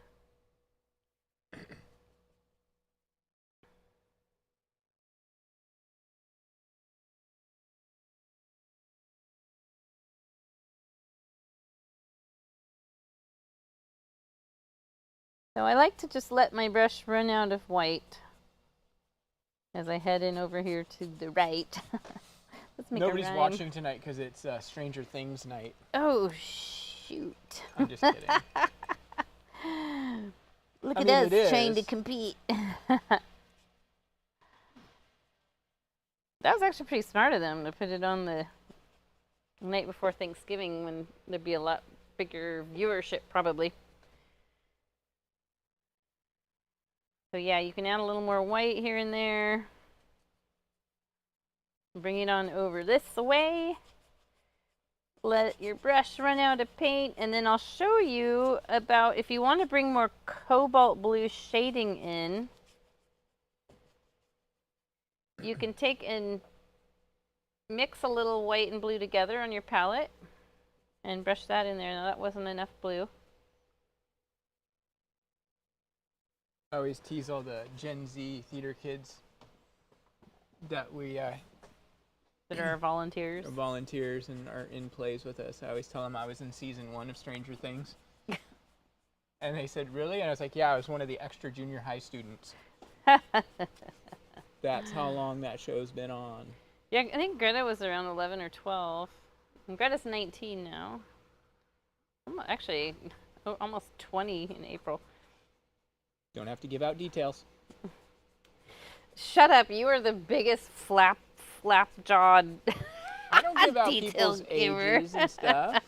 So I like to just let my brush run out of white as I head in over here to the right. Let's make Nobody's a rhyme. watching tonight because it's Stranger Things night. Oh, shoot. I'm just kidding. Look I at mean, us it is. trying to compete. That was actually pretty smart of them to put it on the night before Thanksgiving when there'd be a lot bigger viewership probably. So yeah, you can add a little more white here and there. Bring it on over this way. Let your brush run out of paint, and then I'll show you about if you want to bring more cobalt blue shading in. You can take and mix a little white and blue together on your palette and brush that in there. Now that wasn't enough blue. I always tease all the Gen Z theater kids that we That are our volunteers. are volunteers and are in plays with us. I always tell them I was in season 1 of Stranger Things. And they said, really? And I was like, yeah, I was one of the extra junior high students. That's how long that show's been on. Yeah, I think Greta was around 11 or 12. And Greta's 19 now. Actually, almost 20 in April. Don't have to give out details. Shut up, you are the biggest flap-jawed I don't give out detail people's giver. ages and stuff.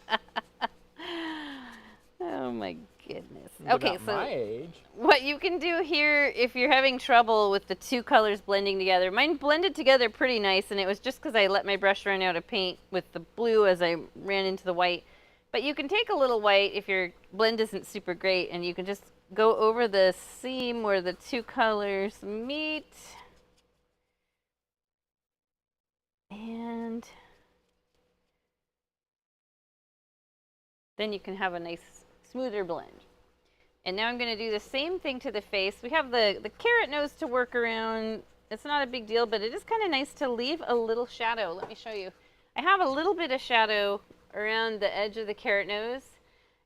Oh my goodness. It's Okay, about so my age. what you can do here if you're having trouble with the two colors blending together, mine blended together pretty nice, and it was just because I let my brush run out of paint with the blue as I ran into the white. But you can take a little white if your blend isn't super great, and you can just go over the seam where the two colors meet. And then you can have a nice smoother blend. And now I'm going to do the same thing to the face. We have the carrot nose to work around. It's not a big deal, but it is kind of nice to leave a little shadow. Let me show you. I have a little bit of shadow around the edge of the carrot nose,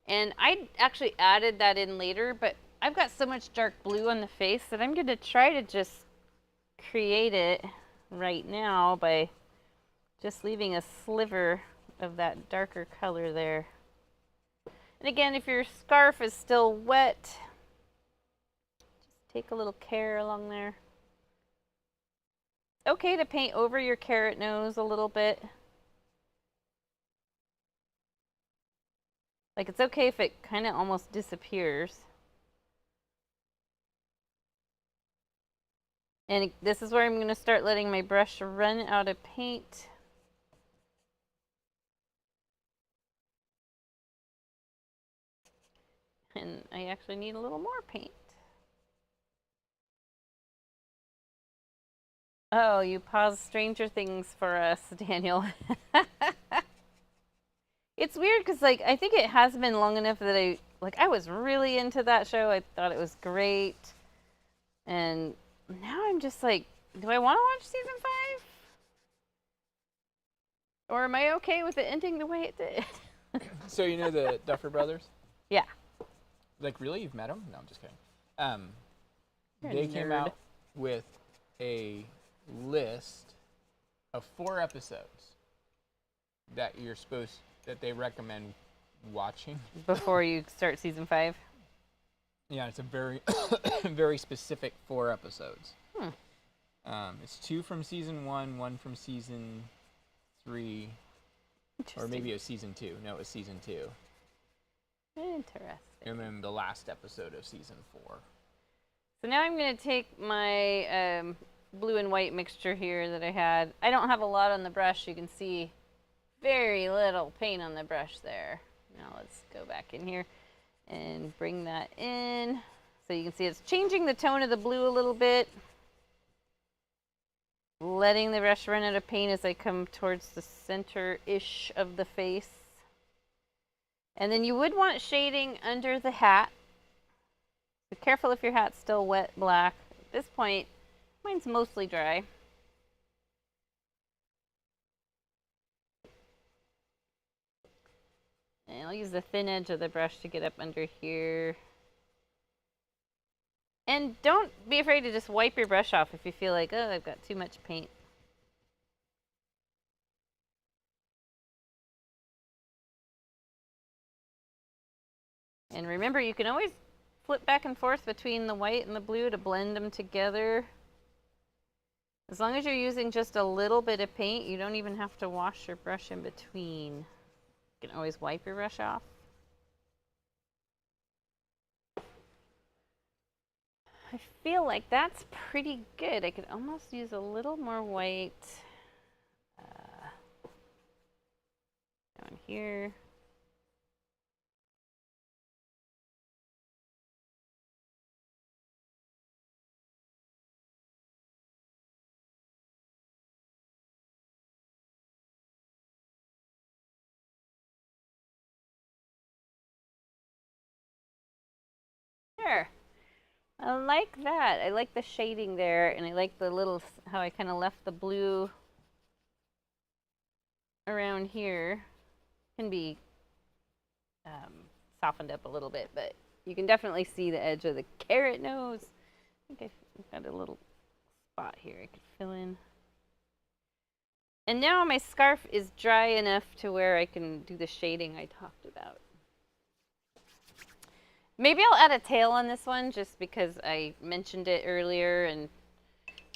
and I actually added that in later, but I've got so much dark blue on the face that I'm going to try to just create it right now by just leaving a sliver of that darker color there. And again, if your scarf is still wet, just take a little care along there. It's okay to paint over your carrot nose a little bit. Like, it's okay if it kind of almost disappears. And this is where I'm going to start letting my brush run out of paint. And I actually need a little more paint. Oh, you paused Stranger Things for us, Daniel. It's weird because, like, I think it has been long enough that I was really into that show. I thought it was great. And now I'm just like, do I want to watch season 5? Or am I okay with it ending the way it did? So you know the Duffer Brothers? Yeah. Like, really? You've met them? No, I'm just kidding. You're a They came nerd. out with a list of 4 episodes that they recommend watching. Before you start season 5? Yeah, it's a very, very specific 4 episodes. It's 2 from season 1, 1 from season 3, or maybe it was season 2. No, it was season 2. Interesting. And then the last episode of season 4. So now I'm going to take my blue and white mixture here that I had. I don't have a lot on the brush. You can see very little paint on the brush there. Now let's go back in here and bring that in. So you can see it's changing the tone of the blue a little bit. Letting the brush run out of paint as I come towards the center-ish of the face. And then you would want shading under the hat. Be careful if your hat's still wet black. At this point, mine's mostly dry. And I'll use the thin edge of the brush to get up under here. And don't be afraid to just wipe your brush off if you feel like, oh, I've got too much paint. And remember, you can always flip back and forth between the white and the blue to blend them together. As long as you're using just a little bit of paint, you don't even have to wash your brush in between. You can always wipe your brush off. I feel like that's pretty good. I could almost use a little more white down here. There. I like that. I like the shading there, and I like the little, how I kind of left the blue around here. Can be softened up a little bit, but you can definitely see the edge of the carrot nose. I think I've got a little spot here I could fill in. And now my scarf is dry enough to where I can do the shading I talked about. Maybe I'll add a tail on this one just because I mentioned it earlier and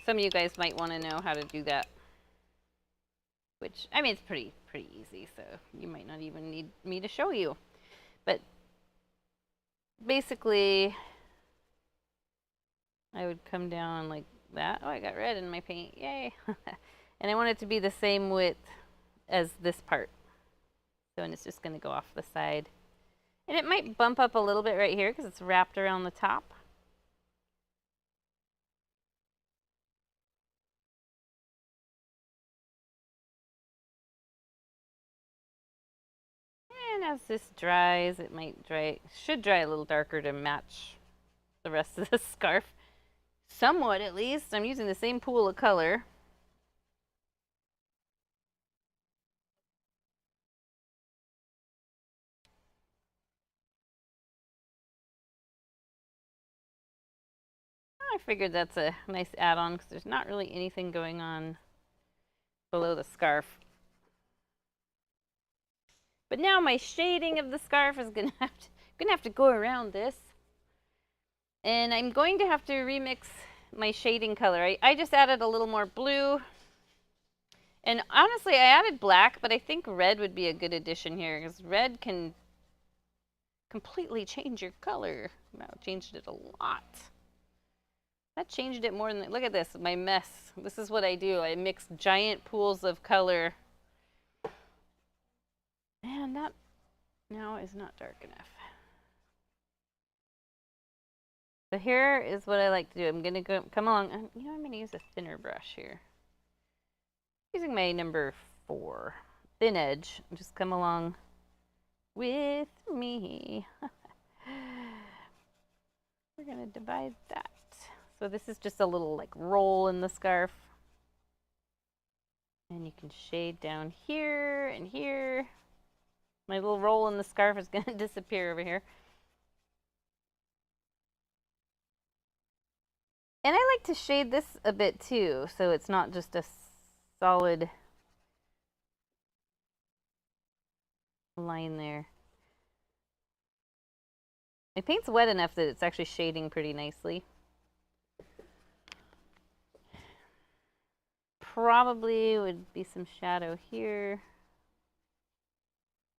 some of you guys might want to know how to do that. Which, I mean, it's pretty easy, so you might not even need me to show you. But basically, I would come down like that. Oh, I got red in my paint. Yay. And I want it to be the same width as this part. So, and it's just going to go off the side. And it might bump up a little bit right here because it's wrapped around the top. And as this dries, it might should dry a little darker to match the rest of the scarf. Somewhat, at least. I'm using the same pool of color. I figured that's a nice add-on because there's not really anything going on below the scarf. But now my shading of the scarf is gonna have to go around this. And I'm going to have to remix my shading color. I just added a little more blue. And honestly, I added black, but I think red would be a good addition here because red can completely change your color. Wow, changed it a lot. That changed it more than, look at this, my mess. This is what I do. I mix giant pools of color. Man, that now is not dark enough. So here is what I like to do. I'm going to come along. You know, I'm going to use a thinner brush here. Using my number 4 thin edge. Just come along with me. We're going to divide that. So this is just a little like roll in the scarf. And you can shade down here and here. My little roll in the scarf is going to disappear over here. And I like to shade this a bit too, so it's not just a solid line there. My paint's wet enough that it's actually shading pretty nicely. Probably would be some shadow here.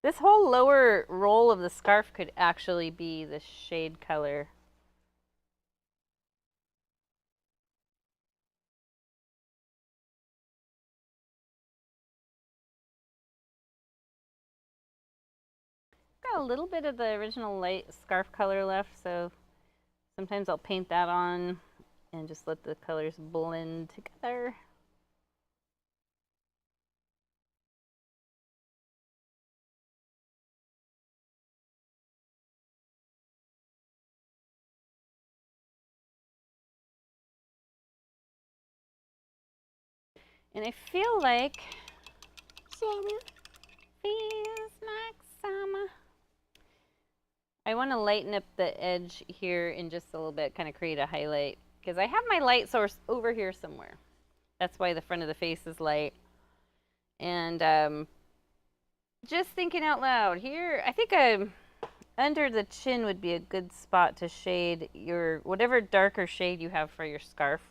This whole lower roll of the scarf could actually be the shade color. Got a little bit of the original light scarf color left, so sometimes I'll paint that on and just let the colors blend together. And I feel like summer feels like summer. I want to lighten up the edge here in just a little bit, kind of create a highlight, because I have my light source over here somewhere. That's why the front of the face is light. And just thinking out loud here, I think under the chin would be a good spot to shade your whatever darker shade you have for your scarf.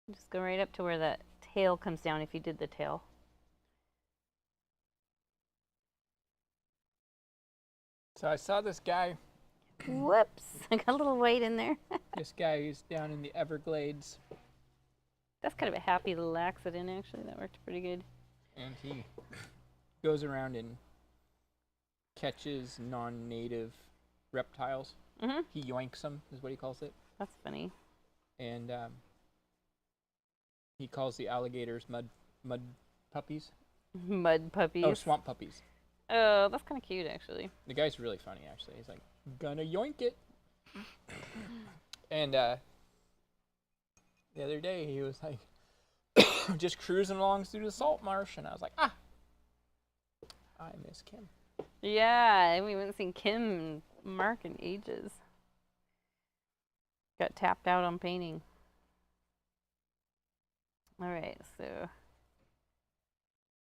Just go right up to where that tail comes down if you did the tail. So I saw this guy. Whoops, I got a little white in there. This guy who's down in the Everglades. That's kind of a happy little accident, actually. That worked pretty good. And he goes around and catches non-native reptiles. Mm-hmm. He yoinks them, is what he calls it. That's funny. And he calls the alligators mud puppies. Mud puppies. Oh, swamp puppies. Oh, that's kind of cute, actually. The guy's really funny, actually. He's like, gonna yoink it. And the other day, he was like, just cruising along through the salt marsh, and I was like, I miss Kim. Yeah, we haven't seen Kim and Mark in ages. Got tapped out on painting. All right, so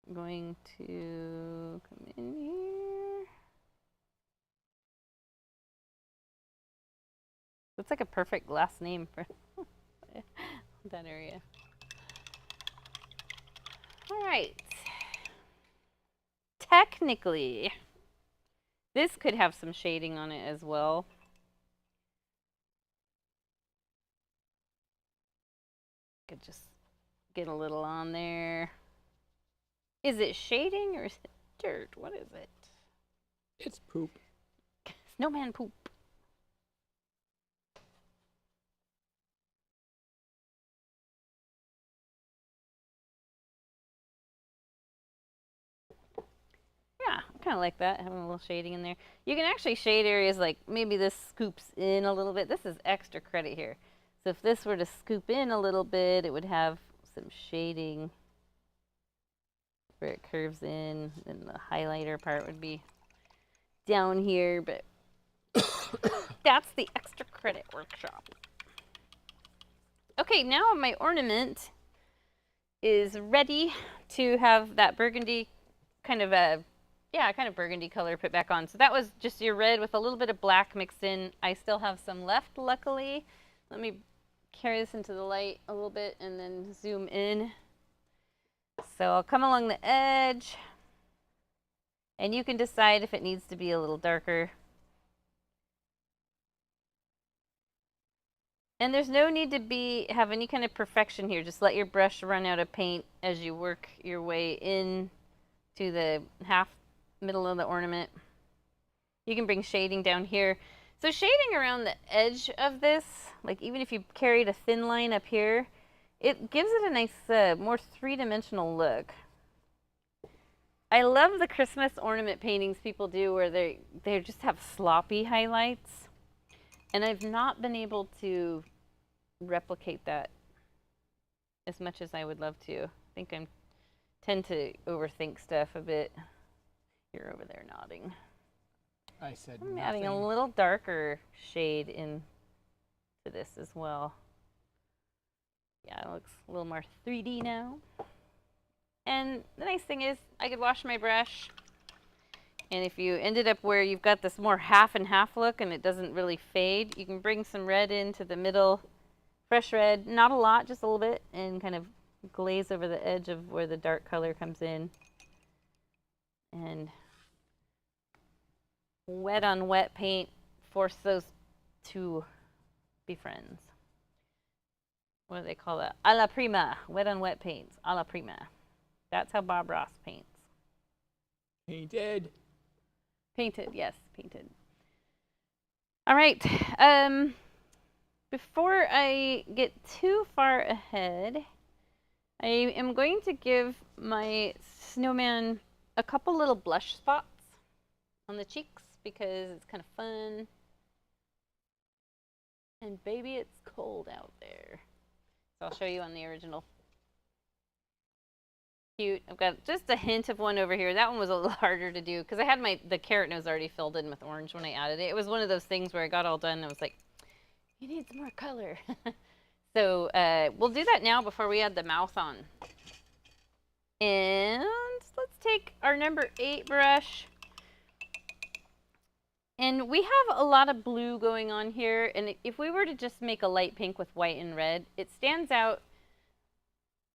I'm going to come in here. Looks like a perfect last name for that area. All right. Technically, this could have some shading on it as well. Could just get a little on there. Is it shading or is it dirt? What is it? It's poop. Snowman poop. Yeah, I kind of like that, having a little shading in there. You can actually shade areas like maybe this scoops in a little bit. This is extra credit here. So if this were to scoop in a little bit, it would have some shading where it curves in. Then the highlighter part would be down here, but that's the extra credit workshop. Okay, now my ornament is ready to have that burgundy kind of burgundy color put back on. So that was just your red with a little bit of black mixed in. I still have some left, luckily. Let me carry this into the light a little bit and then zoom in. So I'll come along the edge, and you can decide if it needs to be a little darker. And there's no need to have any kind of perfection here. Just let your brush run out of paint as you work your way in to the middle of the ornament. You can bring shading down here. So shading around the edge of this, like even if you carried a thin line up here, it gives it a nice, more three-dimensional look. I love the Christmas ornament paintings people do where they just have sloppy highlights. And I've not been able to replicate that as much as I would love to. I think I tend to overthink stuff a bit. You're over there nodding. I said I'm nothing. adding a little darker shade in to this as well. Yeah, it looks a little more 3D now. And the nice thing is I could wash my brush. And if you ended up where you've got this more half and half look and it doesn't really fade, you can bring some red into the middle, fresh red, not a lot, just a little bit, and kind of glaze over the edge of where the dark color comes in. And wet on wet paint, force those to be friends. What do they call that? A la prima. Wet on wet paints. A la prima. That's how Bob Ross paints. Painted. Painted, yes, painted. All right. Before I get too far ahead, I am going to give my snowman a couple little blush spots on the cheeks because it's kind of fun. And baby, it's cold out there. So I'll show you on the original. Cute. I've got just a hint of one over here. That one was a little harder to do because I had the carrot nose already filled in with orange when I added it. It was one of those things where I got all done and I was like, you need some more color. So we'll do that now before we add the mouth on. And let's take our number 8 brush. And we have a lot of blue going on here, and if we were to just make a light pink with white and red, it stands out.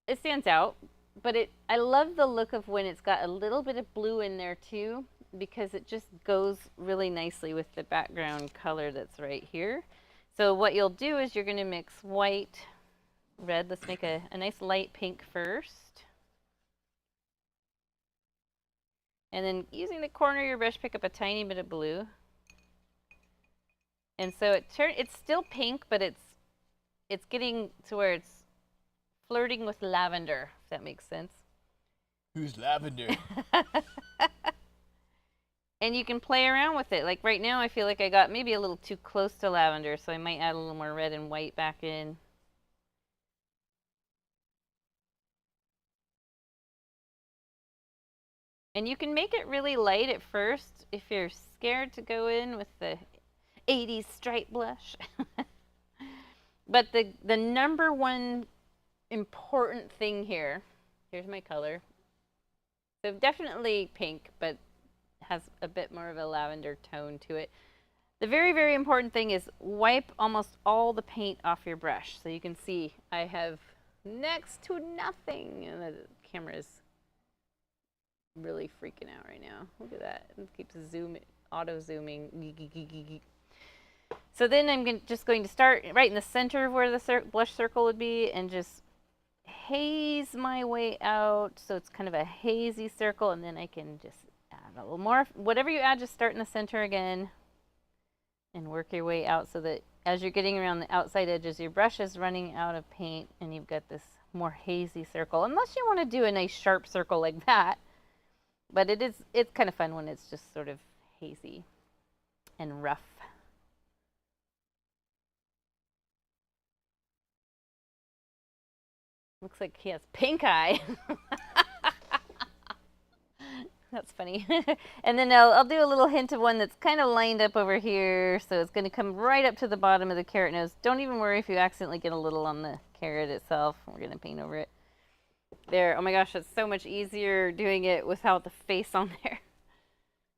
It stands out, but I love the look of when it's got a little bit of blue in there too, because it just goes really nicely with the background color that's right here. So what you'll do is you're going to mix white, red. Let's make a nice light pink first. And then using the corner of your brush, pick up a tiny bit of blue. And so it's still pink, but it's getting to where it's flirting with lavender, if that makes sense. Who's lavender? And you can play around with it. Like right now, I feel like I got maybe a little too close to lavender, so I might add a little more red and white back in. And you can make it really light at first if you're scared to go in with the 80s stripe blush. But the number one important thing here, here's my color. So definitely pink, but has a bit more of a lavender tone to it. The very, very important thing is wipe almost all the paint off your brush. So you can see I have next to nothing. And the camera's really freaking out right now. Look at that. It keeps auto zooming. So then I'm just going to start right in the center of where the blush circle would be and just haze my way out. So it's kind of a hazy circle, and then I can just add a little more. Whatever you add, just start in the center again and work your way out so that as you're getting around the outside edges, your brush is running out of paint and you've got this more hazy circle. Unless you want to do a nice sharp circle like that. But it's kind of fun when it's just sort of hazy and rough. Looks like he has pink eye. That's funny. And then I'll do a little hint of one that's kind of lined up over here. So it's going to come right up to the bottom of the carrot nose. Don't even worry if you accidentally get a little on the carrot itself. We're going to paint over it. There. Oh my gosh, it's so much easier doing it without the face on there.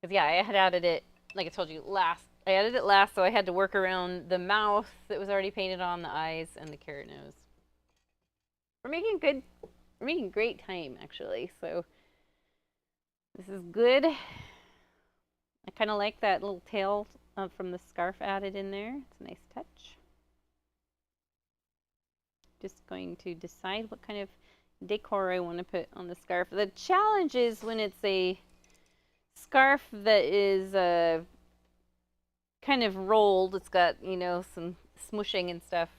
Because yeah, I had added it, like I told you, last. I added it last, so I had to work around the mouth that was already painted on, the eyes, and the carrot nose. We're making great time, actually. So this is good. I kind of like that little tail from the scarf added in there. It's a nice touch. Just going to decide what kind of decor I want to put on the scarf. The challenge is when it's a scarf that is kind of rolled, it's got, you know, some smooshing and stuff,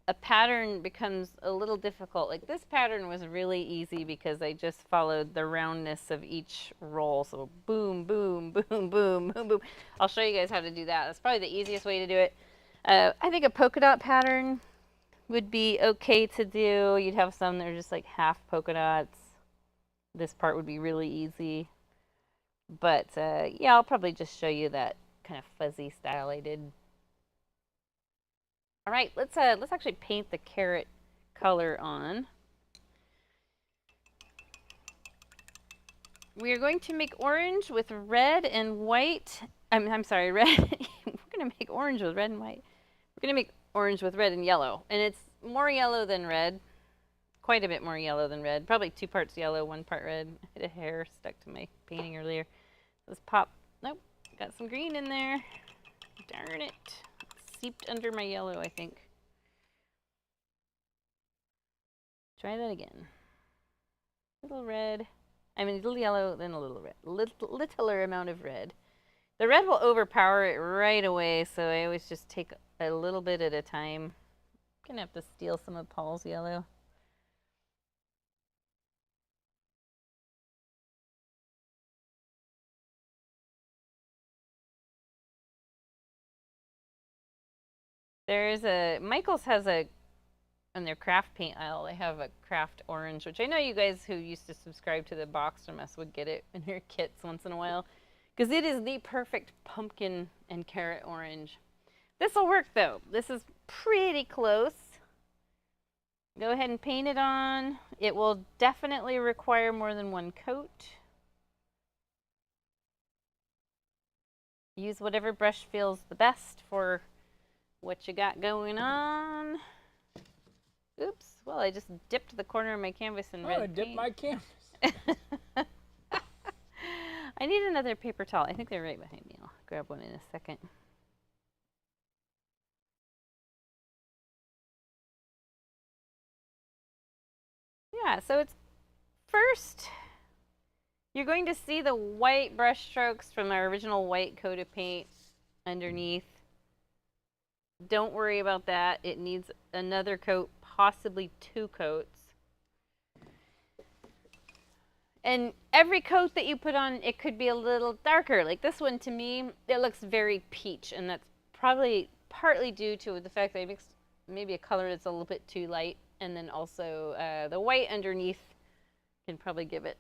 a pattern becomes a little difficult. Like this pattern was really easy because I just followed the roundness of each roll. So boom, boom, boom, boom, boom, boom. I'll show you guys how to do that. That's probably the easiest way to do it. I think a polka dot pattern would be okay to do. You'd have some that are just like half polka dots. This part would be really easy. But yeah, I'll probably just show you that kind of fuzzy style I did. All right, let's actually paint the carrot color on. We are going to make orange with red and white. I'm sorry, red. We're going to make orange with red and white. We're going to make orange with red and yellow. And it's more yellow than red. Quite a bit more yellow than red. Probably 2 parts yellow, 1 part red. I had a hair stuck to my painting earlier. Let's pop. Nope. Got some green in there. Darn it. Seeped under my yellow, I think. Try that again. Little red. I mean, a little yellow, then a little red. Littler amount of red. The red will overpower it right away, so I always just take a little bit at a time. I'm gonna have to steal some of Paul's yellow. There's Michael's has in their craft paint aisle, they have a craft orange, which I know you guys who used to subscribe to the box from us would get it in your kits once in a while, because it is the perfect pumpkin and carrot orange. This will work though. This is pretty close. Go ahead and paint it on. It will definitely require more than 1 coat. Use whatever brush feels the best for what you got going on. Oops. Well, I just dipped the corner of my canvas in red paint. I dipped my canvas. I need another paper towel. I think they're right behind me. I'll grab one in a second. Yeah, so it's first, you're going to see the white brush strokes from our original white coat of paint underneath. Don't worry about that. It needs another coat, possibly 2 coats. And every coat that you put on, it could be a little darker. Like this one, to me, it looks very peach, and that's probably partly due to the fact that I mixed maybe a color that's a little bit too light, and then also the white underneath can probably give it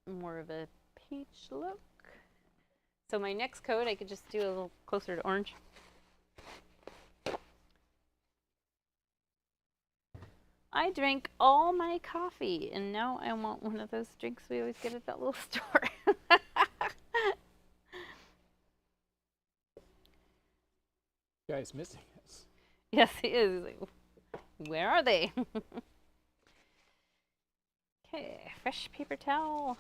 more of a peach look. So my next coat, I could just do a little closer to orange. I drank all my coffee, and now I want one of those drinks we always get at that little store. Guy's missing us. Yes, he is. He's like, where are they? Okay, fresh paper towel.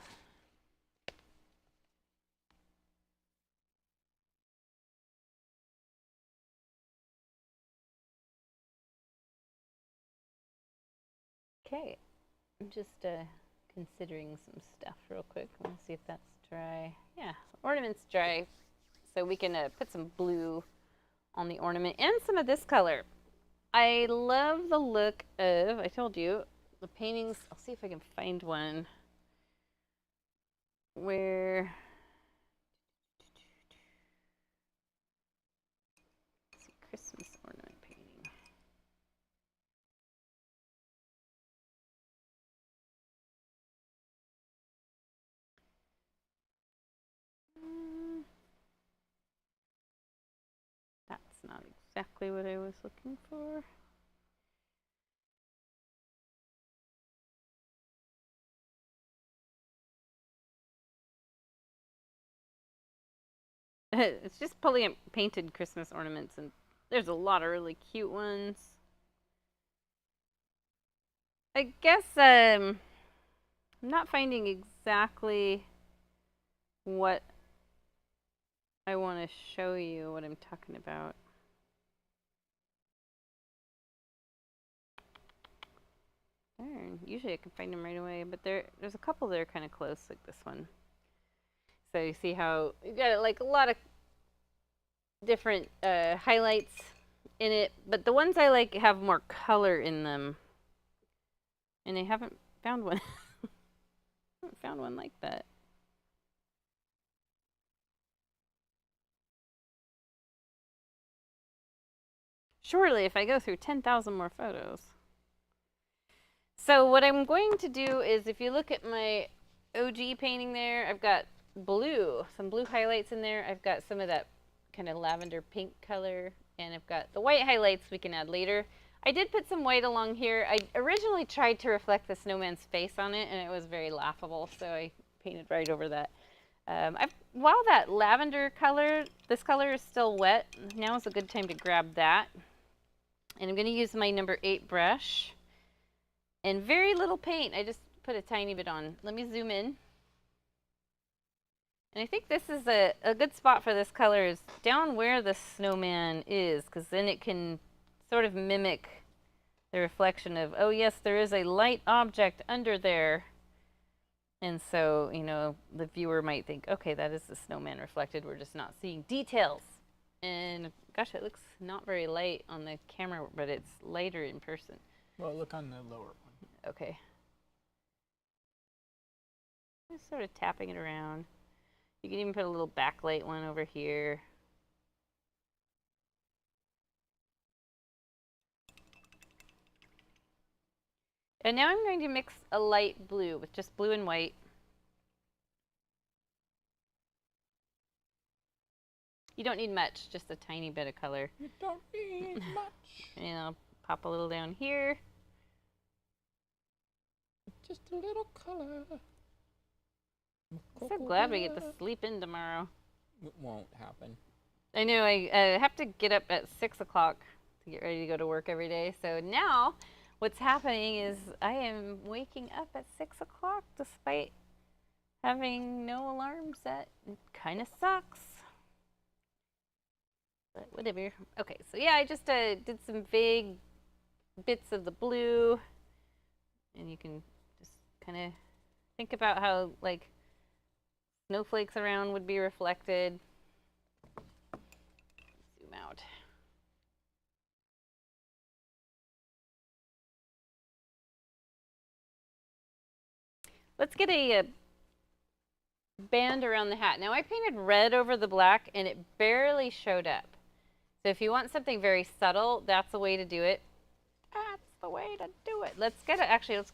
Okay, I'm just considering some stuff real quick. Let's see if that's dry. Yeah, ornament's dry. So we can put some blue on the ornament and some of this color. I love the look of, I told you, the paintings. I'll see if I can find one where, let's see, Christmas ornament painting. That's not exactly what I was looking for. It's just pulling painted Christmas ornaments, and there's a lot of really cute ones. I guess I'm not finding exactly what I want to show you, what I'm talking about. Darn, usually I can find them right away, but there's a couple that are kind of close, like this one. So you see how you got like a lot of different highlights in it, but the ones I like have more color in them. And I haven't found one. I haven't found one like that. Surely if I go through 10,000 more photos. So what I'm going to do is, if you look at my OG painting there, I've got blue, some blue highlights in there. I've got some of that kind of lavender pink color, and I've got the white highlights we can add later. I did put some white along here. I originally tried to reflect the snowman's face on it, and it was very laughable, so I painted right over that. While that lavender color, this color is still wet, now is a good time to grab that. And I'm going to use my number 8 brush. And very little paint. I just put a tiny bit on. Let me zoom in. And I think this is a good spot for this color is down where the snowman is, because then it can sort of mimic the reflection of, oh yes, there is a light object under there. And so, you know, the viewer might think, okay, that is the snowman reflected. We're just not seeing details. And gosh, it looks not very light on the camera, but it's lighter in person. Well, look on the lower one. Okay. Just sort of tapping it around. You can even put a little backlight one over here. And now I'm going to mix a light blue with just blue and white. You don't need much, just a tiny bit of color. You don't need much. And I'll pop a little down here. Just a little color. I'm so glad we get to sleep in tomorrow. It won't happen. I know, I have to get up at 6 o'clock to get ready to go to work every day. So now what's happening is I am waking up at 6 o'clock despite having no alarm set. It kind of sucks. But whatever. Okay, so yeah, I just did some vague bits of the blue. And you can just kind of think about how, like, snowflakes around would be reflected. Zoom out. Let's get a band around the hat. Now I painted red over the black and it barely showed up. So if you want something very subtle, that's the way to do it. That's the way to do it. Let's get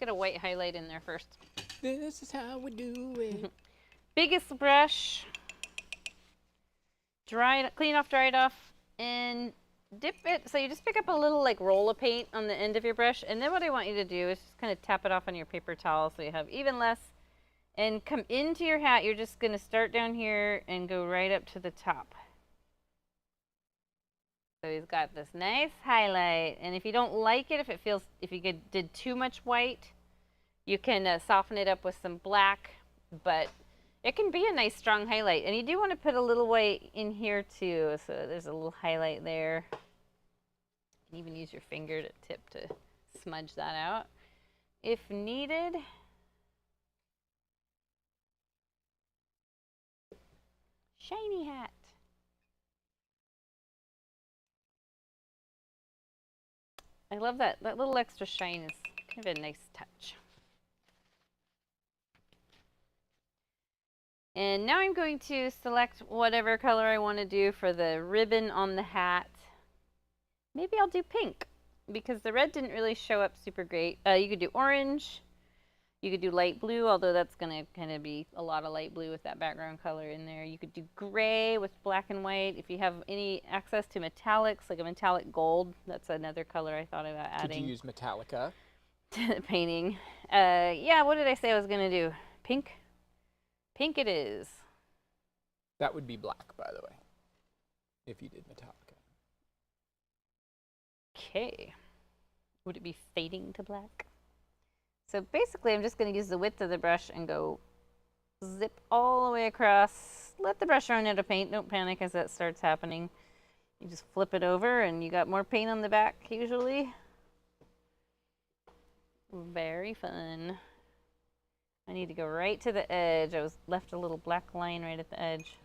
a white highlight in there first. This is how we do it. Biggest brush. Dry it off, and dip it. So you just pick up a little like roll of paint on the end of your brush, and then what I want you to do is just kind of tap it off on your paper towel so you have even less. And come into your hat. You're just going to start down here and go right up to the top. So he's got this nice highlight, and if you don't like it, if you did too much white, you can soften it up with some black, but it can be a nice strong highlight. And you do want to put a little white in here too, so there's a little highlight there. You can even use your finger to tip to smudge that out if needed. Shiny hat. I love that. That little extra shine is kind of a nice touch. And now I'm going to select whatever color I want to do for the ribbon on the hat. Maybe I'll do pink because the red didn't really show up super great. You could do orange. You could do light blue, although that's going to kind of be a lot of light blue with that background color in there. You could do gray with black and white. If you have any access to metallics, like a metallic gold, that's another color I thought about adding. Could you use Metallica? To the painting. Yeah, what did I say I was going to do? Pink? Pink it is. That would be black, by the way, if you did Metallica. Okay. Would it be fading to black? So basically, I'm just going to use the width of the brush and go zip all the way across. Let the brush run out of paint. Don't panic as that starts happening. You just flip it over and you got more paint on the back usually. Very fun. I need to go right to the edge. I was left a little black line right at the edge.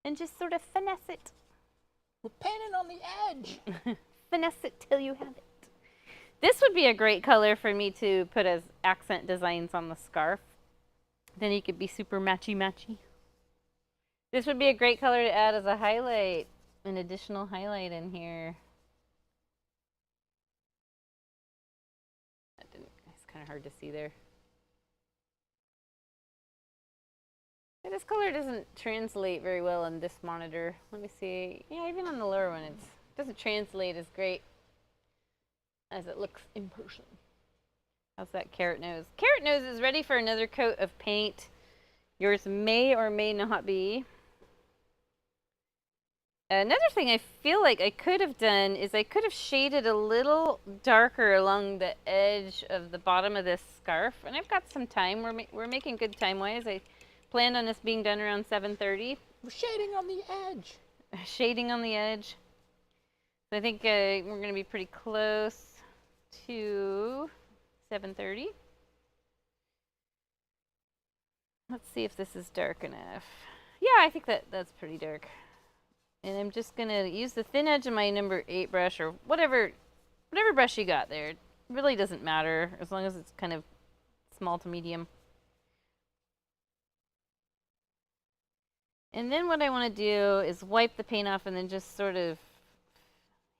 And just sort of finesse it. We're painting on the edge. Finesse it till you have it. This would be a great color for me to put as accent designs on the scarf. Then you could be super matchy-matchy. This would be a great color to add as a highlight, an additional highlight in here. It's kind of hard to see there. Yeah, this color doesn't translate very well on this monitor. Let me see. Yeah, even on the lower one, it doesn't translate as great as it looks in person. How's that carrot nose? Carrot nose is ready for another coat of paint. Yours may or may not be. Another thing I feel like I could have done is I could have shaded a little darker along the edge of the bottom of this scarf. And I've got some time. We're making good time-wise. I planned on this being done around 7:30. We're shading on the edge. Shading on the edge. So I think we're going to be pretty close to 7:30. Let's see if this is dark enough. Yeah, I think that's pretty dark. And I'm just going to use the thin edge of my number 8 brush, or whatever brush you got there. It really doesn't matter as long as it's kind of small to medium. And then what I want to do is wipe the paint off and then just sort of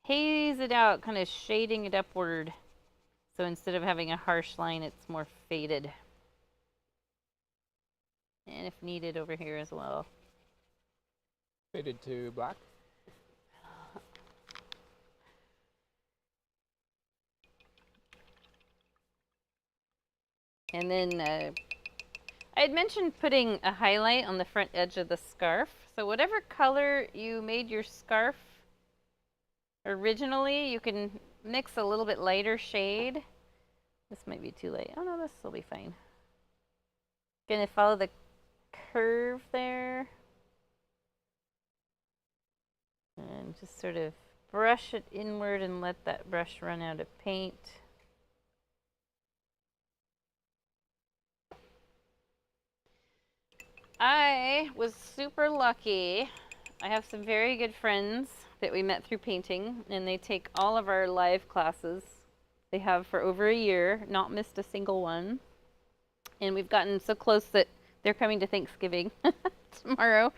haze it out, kind of shading it upward. So instead of having a harsh line, it's more faded. And if needed, over here as well. Faded to black. And then I had mentioned putting a highlight on the front edge of the scarf. So whatever color you made your scarf originally, you can mix a little bit lighter shade. This might be too light. Oh no, this will be fine. Gonna follow the curve there. And just sort of brush it inward and let that brush run out of paint. I was super lucky. I have some very good friends that we met through painting, and they take all of our live classes. They have for over a year, not missed a single one. And we've gotten so close that they're coming to Thanksgiving tomorrow.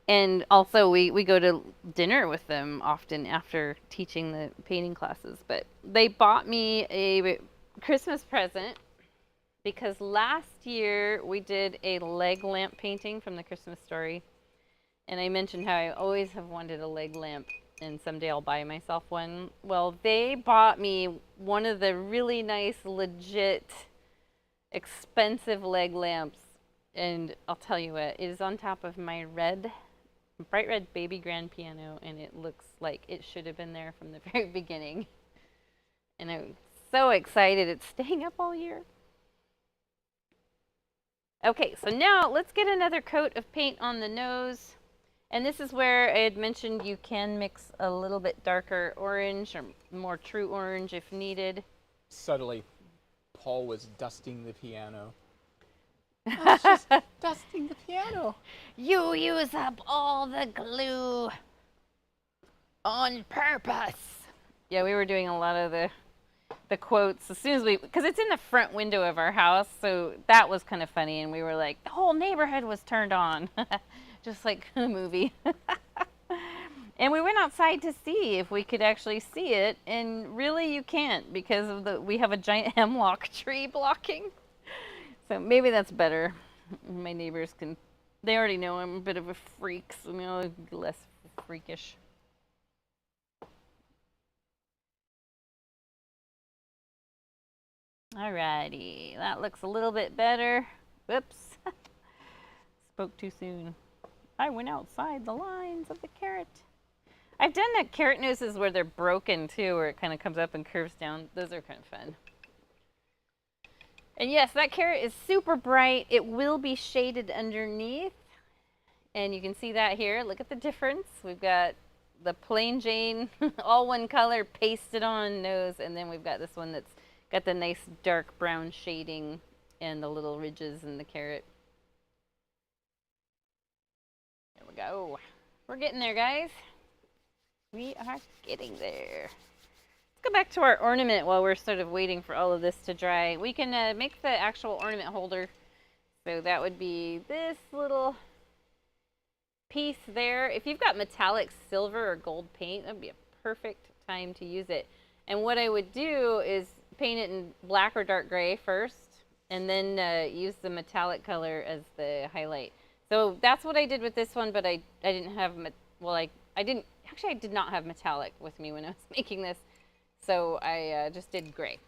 And also we go to dinner with them often after teaching the painting classes. But they bought me a Christmas present because last year we did a leg lamp painting from the Christmas story. And I mentioned how I always have wanted a leg lamp and someday I'll buy myself one. Well, they bought me one of the really nice, legit, expensive leg lamps. And I'll tell you what, it is on top of my bright red baby grand piano, and it looks like it should have been there from the very beginning. And I'm so excited. It's staying up all year. Okay, so now let's get another coat of paint on the nose. And this is where I had mentioned you can mix a little bit darker orange or more true orange if needed. Subtly, Paul was dusting the piano. I was just dusting the piano. You use up all the glue on purpose. Yeah, we were doing a lot of the quotes as soon as because it's in the front window of our house, so that was kind of funny, and we were like, the whole neighborhood was turned on, just like a movie. And we went outside to see if we could actually see it, and really you can't because of we have a giant hemlock tree blocking. So maybe that's better. My neighbors they already know I'm a bit of a freak, so maybe less freakish. Alrighty, that looks a little bit better. Whoops, spoke too soon. I went outside the lines of the carrot. I've done that carrot noses where they're broken too, where it kind of comes up and curves down. Those are kind of fun. And yes, that carrot is super bright. It will be shaded underneath. And you can see that here. Look at the difference. We've got the plain Jane, all one color, pasted on nose. And then we've got this one that's got the nice dark brown shading and the little ridges in the carrot. There we go. We're getting there, guys. We are getting there. Let's go back to our ornament while we're sort of waiting for all of this to dry. We can make the actual ornament holder. So that would be this little piece there. If you've got metallic silver or gold paint, that would be a perfect time to use it. And what I would do is paint it in black or dark gray first, and then use the metallic color as the highlight. So that's what I did with this one, but I didn't have, I did not have metallic with me when I was making this. So I just did gray.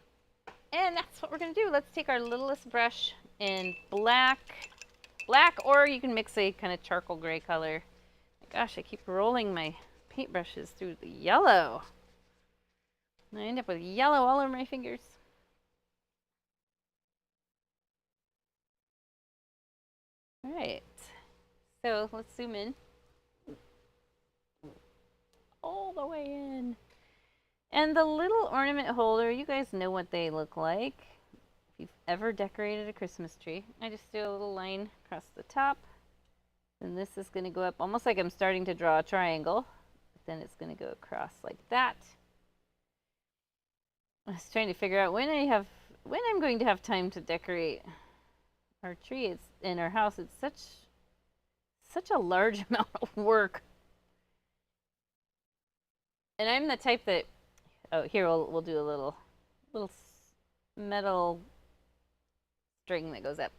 And that's what we're going to do. Let's take our littlest brush in black, or you can mix a kind of charcoal gray color. Gosh, I keep rolling my paintbrushes through the yellow. I end up with yellow all over my fingers. All right, so let's zoom in. All the way in. And the little ornament holder, you guys know what they look like. If you've ever decorated a Christmas tree, I just do a little line across the top. And this is going to go up almost like I'm starting to draw a triangle. But then it's going to go across like that. I was trying to figure out when I'm going to have time to decorate our tree. It's in our house. It's such a large amount of work. And I'm the type that, oh, here we'll do a little metal string that goes up.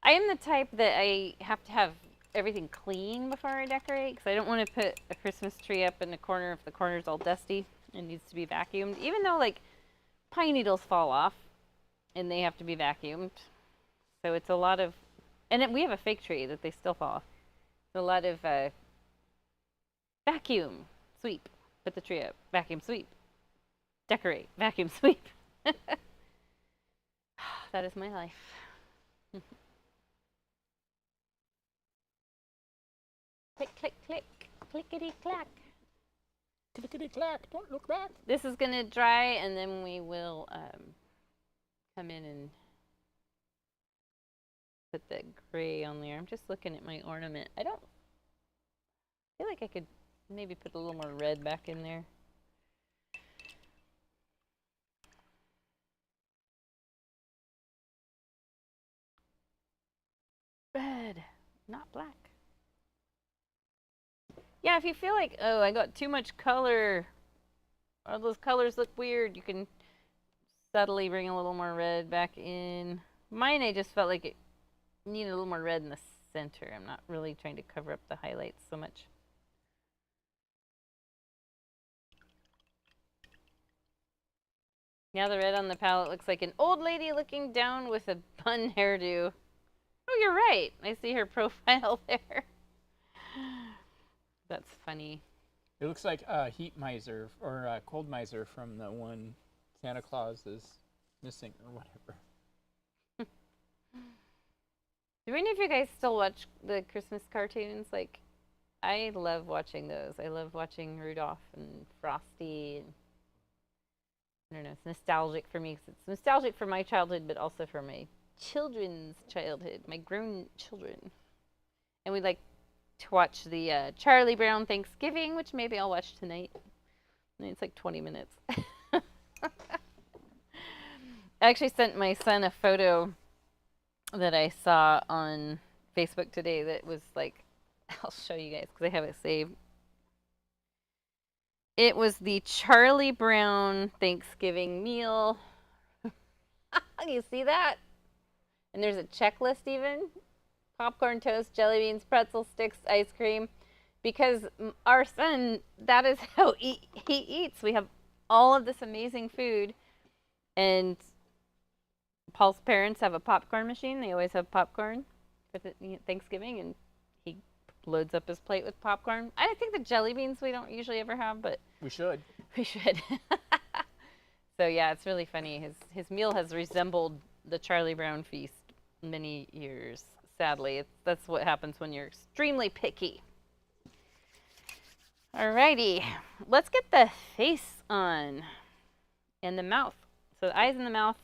I am the type that I have to have everything clean before I decorate, because I don't want to put a Christmas tree up in the corner if the corner's all dusty and needs to be vacuumed, even though like pine needles fall off and they have to be vacuumed. So it's a lot of, and then we have a fake tree that they still fall off. It's a lot of vacuum, sweep, put the tree up, vacuum, sweep, decorate, vacuum, sweep. That is my life. Click, click, click, clickety clack. Clickety clack, don't look back. This is gonna dry, and then we will come in and put the gray on there. I'm just looking at my ornament. I feel like I could maybe put a little more red back in there. Red, not black. Yeah, if you feel like, oh, I got too much color, or those colors look weird, you can subtly bring a little more red back in. Mine, I just felt like it needed a little more red in the center. I'm not really trying to cover up the highlights so much. Now the red on the palette looks like an old lady looking down with a bun hairdo. Oh, you're right. I see her profile there. That's funny. It looks like a heat miser or a cold miser from the one Santa Claus is missing or whatever. Do any of you guys still watch the Christmas cartoons? Like, I love watching those. I love watching Rudolph and Frosty. And I don't know, it's nostalgic for me. It's nostalgic for my childhood, but also for my children's childhood, my grown children. And we like to watch the Charlie Brown Thanksgiving, which maybe I'll watch tonight. I mean, it's like 20 minutes. I actually sent my son a photo that I saw on Facebook today that was like, I'll show you guys because I have it saved. It was the Charlie Brown Thanksgiving meal. You see that? And there's a checklist even. Popcorn, toast, jelly beans, pretzel sticks, ice cream. Because our son, that is how he eats. We have all of this amazing food. And Paul's parents have a popcorn machine. They always have popcorn for Thanksgiving. And he loads up his plate with popcorn. I think the jelly beans we don't usually ever have, but we should. We should. So yeah, it's really funny. His meal has resembled the Charlie Brown feast many years. Sadly, that's what happens when you're extremely picky. Alrighty, let's get the face on and the mouth. So the eyes and the mouth.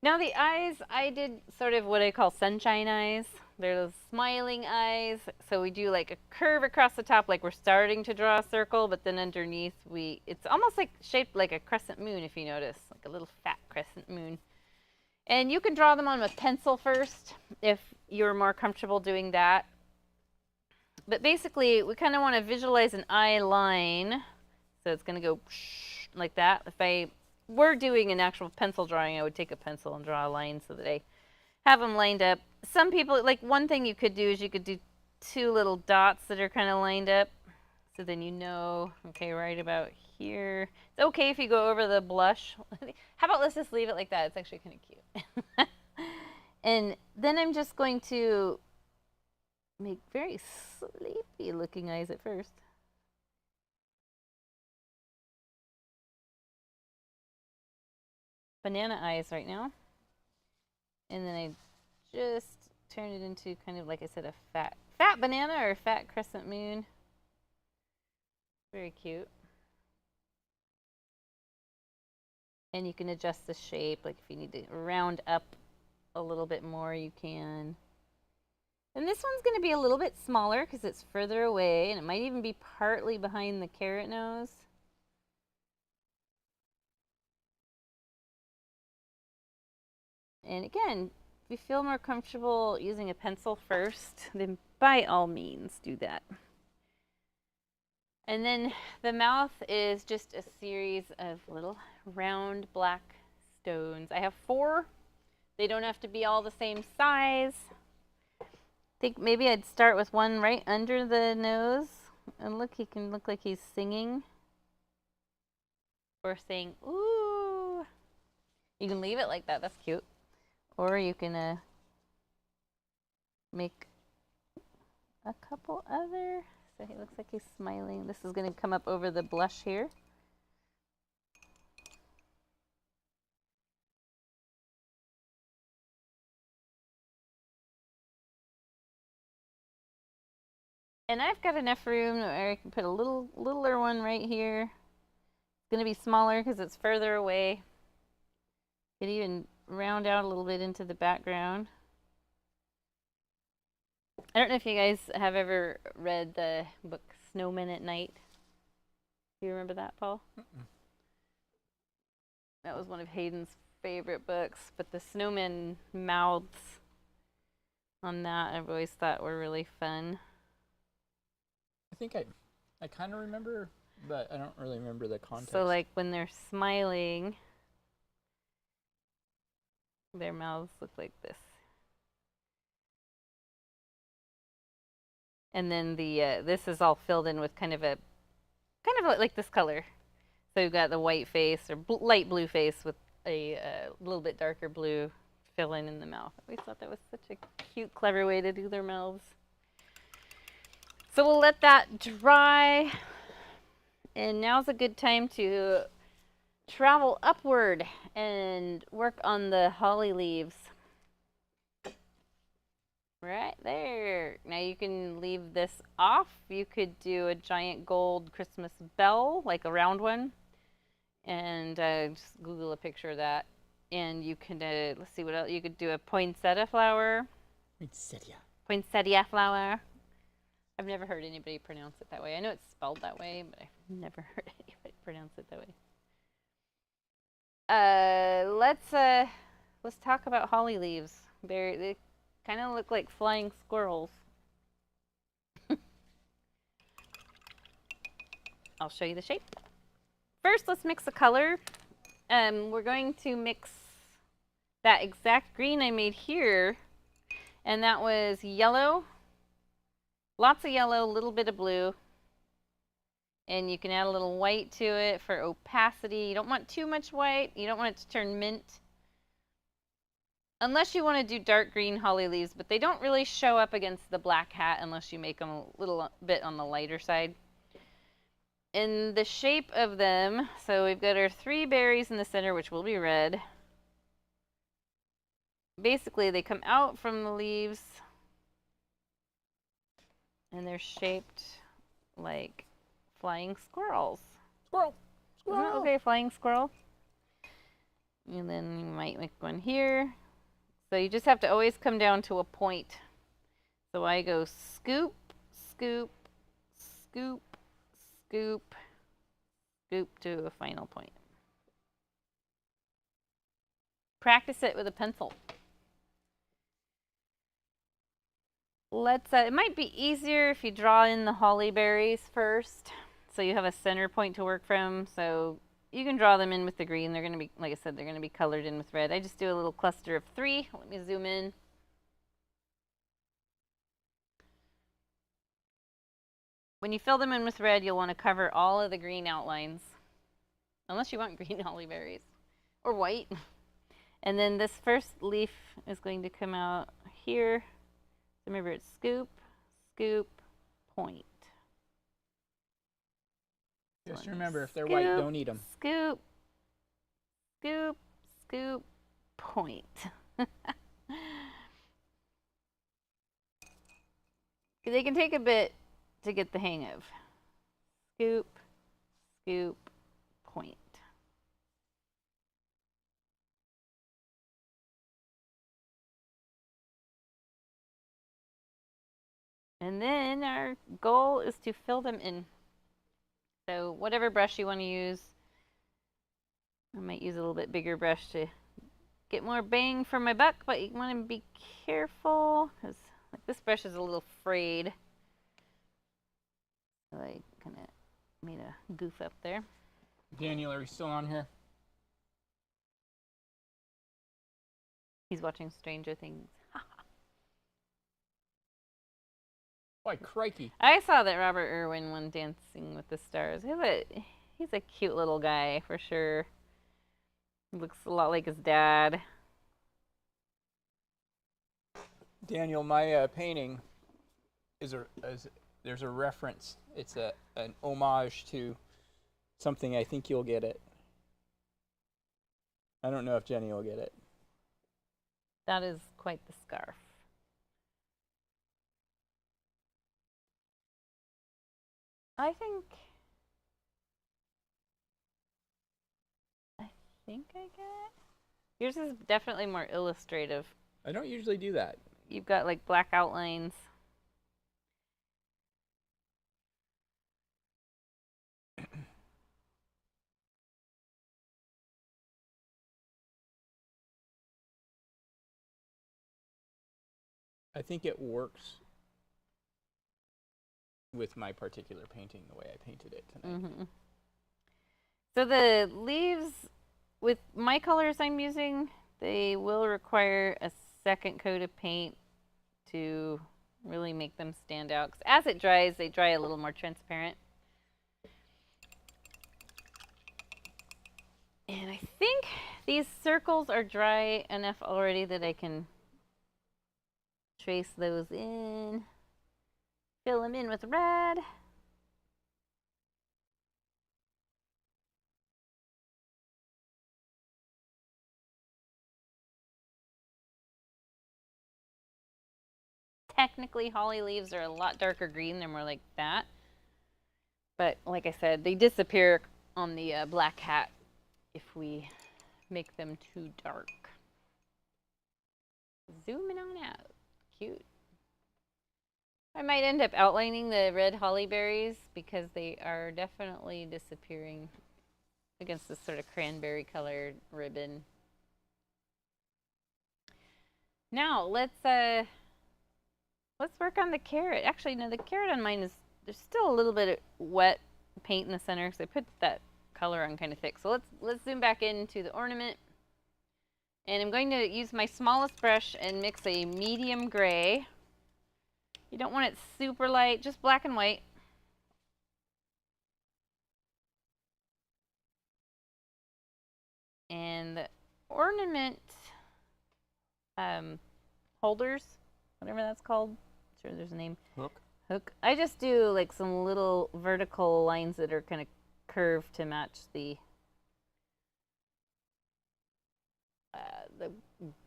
Now the eyes, I did sort of what I call sunshine eyes. They're those smiling eyes. So we do like a curve across the top, like we're starting to draw a circle, but then underneath it's almost like shaped like a crescent moon, if you notice, like a little fat crescent moon. And you can draw them on with pencil first if you're more comfortable doing that. But basically, we kind of want to visualize an eye line. So it's going to go like that. If I were doing an actual pencil drawing, I would take a pencil and draw a line so that I have them lined up. Some people, like one thing you could do is you could do two little dots that are kind of lined up. So then you know, okay, right about here. It's okay if you go over the blush. How about let's just leave it like that? It's actually kind of cute. And then I'm just going to make very sleepy looking eyes at first. Banana eyes right now. And then I just turn it into kind of, like I said, a fat banana or a fat crescent moon. Very cute. And you can adjust the shape, like if you need to round up a little bit more, you can. And this one's going to be a little bit smaller because it's further away, and it might even be partly behind the carrot nose. And again, if you feel more comfortable using a pencil first, then by all means do that. And then the mouth is just a series of little round black stones. I have 4. They don't have to be all the same size. I think maybe I'd start with one right under the nose. And look, he can look like he's singing. Or saying, ooh. You can leave it like that, that's cute. Or you can make a couple other. So he looks like he's smiling. This is going to come up over the blush here. And I've got enough room where I can put a littler one right here. It's going to be smaller because it's further away. Could even round out a little bit into the background. I don't know if you guys have ever read the book Snowmen at Night. Do you remember that, Paul? Mm-mm. That was one of Hayden's favorite books, but the snowman mouths on that I've always thought were really fun. I think I kind of remember, but I don't really remember the context. So like when they're smiling, their mouths look like this. And then the this is all filled in with kind of like this color. So you've got the white face or light blue face with a little bit darker blue filling in the mouth. I always thought that was such a cute, clever way to do their mouths. So we'll let that dry. And now's a good time to travel upward and work on the holly leaves. Right there. Now you can leave this off. You could do a giant gold Christmas bell, like a round one. And just Google a picture of that. And you can, let's see what else. You could do a poinsettia flower. Poinsettia flower. I've never heard anybody pronounce it that way. I know it's spelled that way, but I've never heard anybody pronounce it that way. Let's talk about holly leaves. They kind of look like flying squirrels. I'll show you the shape. First, let's mix a color. We're going to mix that exact green I made here, and that was yellow. Lots of yellow, a little bit of blue. And you can add a little white to it for opacity. You don't want too much white. You don't want it to turn mint. Unless you want to do dark green holly leaves, but they don't really show up against the black hat unless you make them a little bit on the lighter side. In the shape of them, so we've got our 3 berries in the center, which will be red. Basically, they come out from the leaves, and they're shaped like flying squirrels. Squirrel! Isn't that okay, flying squirrel? And then you might make one here. So you just have to always come down to a point. So I go scoop, scoop, scoop, scoop, scoop to a final point. Practice it with a pencil. It might be easier if you draw in the holly berries first, so you have a center point to work from. So you can draw them in with the green. They're going to be, like I said, they're going to be colored in with red. I just do a little cluster of 3. Let me zoom in. When you fill them in with red, you'll want to cover all of the green outlines unless you want green holly berries or white. And then this first leaf is going to come out here. So remember, it's scoop, scoop, point. Just remember, if they're white, don't eat them. Scoop, scoop, scoop, point. They can take a bit to get the hang of. Scoop, scoop, point. And then our goal is to fill them in. So whatever brush you want to use, I might use a little bit bigger brush to get more bang for my buck, but you want to be careful because like this brush is a little frayed. So I kind of made a goof up there. Daniel, are you still on here? He's watching Stranger Things. Why, crikey. I saw that Robert Irwin one, Dancing with the Stars. He's a cute little guy for sure. He looks a lot like his dad. Daniel, my painting there's a reference. It's an homage to something. I think you'll get it. I don't know if Jenny will get it. That is quite the scarf. I think I get it. Yours is definitely more illustrative. I don't usually do that. You've got like black outlines. I think it works with my particular painting, the way I painted it tonight. Mm-hmm. So the leaves, with my colors I'm using, they will require a second coat of paint to really make them stand out. 'Cause as it dries, they dry a little more transparent. And I think these circles are dry enough already that I can trace those in. Fill them in with red. Technically, holly leaves are a lot darker green. They're more like that. But like I said, they disappear on the black hat if we make them too dark. Zooming on out. Cute. I might end up outlining the red holly berries because they are definitely disappearing against this sort of cranberry colored ribbon. Now let's work on the carrot. Actually, no, the carrot on mine there's still a little bit of wet paint in the center because I put that color on kind of thick. So let's zoom back into the ornament. And I'm going to use my smallest brush and mix a medium gray. You don't want it super light, just black and white. And the ornament holders, whatever that's called. Sure, there's a name. Hook. I just do like some little vertical lines that are kind of curved to match the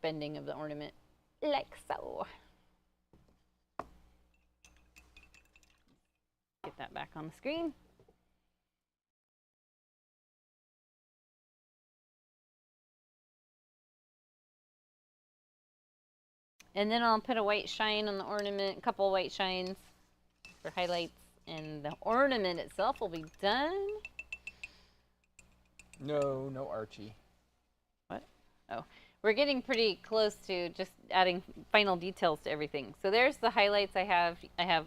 bending of the ornament, like so. Get that back on the screen. And then I'll put a white shine on the ornament, a couple white shines for highlights, and the ornament itself will be done. No Archie. What? Oh, we're getting pretty close to just adding final details to everything. So there's the highlights I have. I have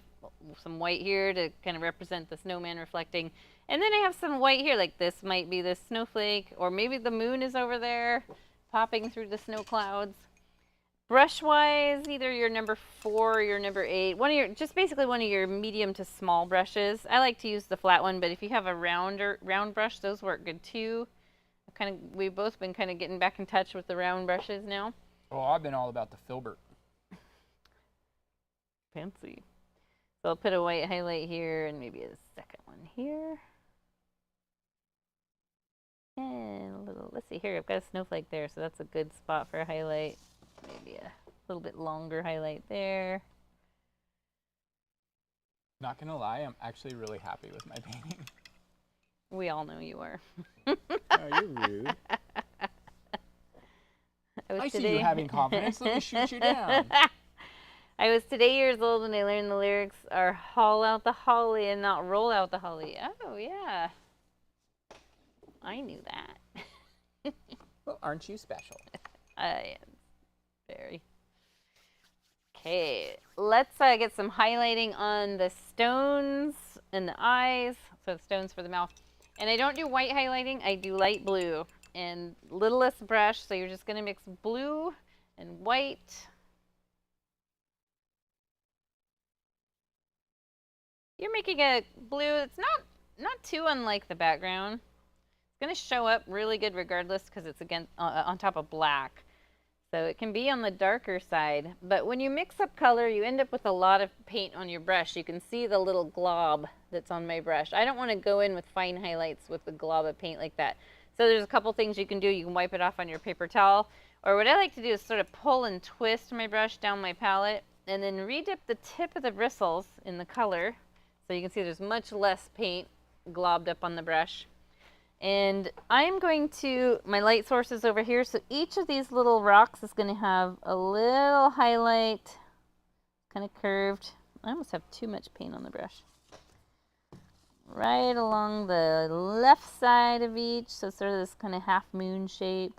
some white here to kind of represent the snowman reflecting. And then I have some white here, like this might be the snowflake, or maybe the moon is over there popping through the snow clouds. Brush wise, either your number 4 or your number 8. Just basically one of your medium to small brushes. I like to use the flat one, but if you have a round brush, those work good too. We've both been kind of getting back in touch with the round brushes now. Oh, I've been all about the filbert. Fancy. So I'll put a white highlight here and maybe a second one here. And a little, let's see here, I've got a snowflake there, so that's a good spot for a highlight. Maybe a little bit longer highlight there. Not gonna lie, I'm actually really happy with my painting. We all know you are. Oh, you're rude. I see you having confidence. Let me shoot you down. I was today years old when I learned the lyrics are haul out the holly and not roll out the holly. Oh, yeah. I knew that. Well, aren't you special? I am. Very. Okay, let's get some highlighting on the stones and the eyes. So the stones for the mouth. And I don't do white highlighting, I do light blue. And littlest brush, so you're just gonna mix blue and white. You're making a blue that's not too unlike the background. It's gonna show up really good regardless because it's on top of black. So it can be on the darker side, but when you mix up color, you end up with a lot of paint on your brush. You can see the little glob that's on my brush. I don't want to go in with fine highlights with the glob of paint like that. So there's a couple things you can do. You can wipe it off on your paper towel, or what I like to do is sort of pull and twist my brush down my palette, and then redip the tip of the bristles in the color. So you can see there's much less paint globbed up on the brush. And I'm going to, my light source is over here, so each of these little rocks is going to have a little highlight, kind of curved. I almost have too much paint on the brush. Right along the left side of each, so sort of this kind of half moon shape,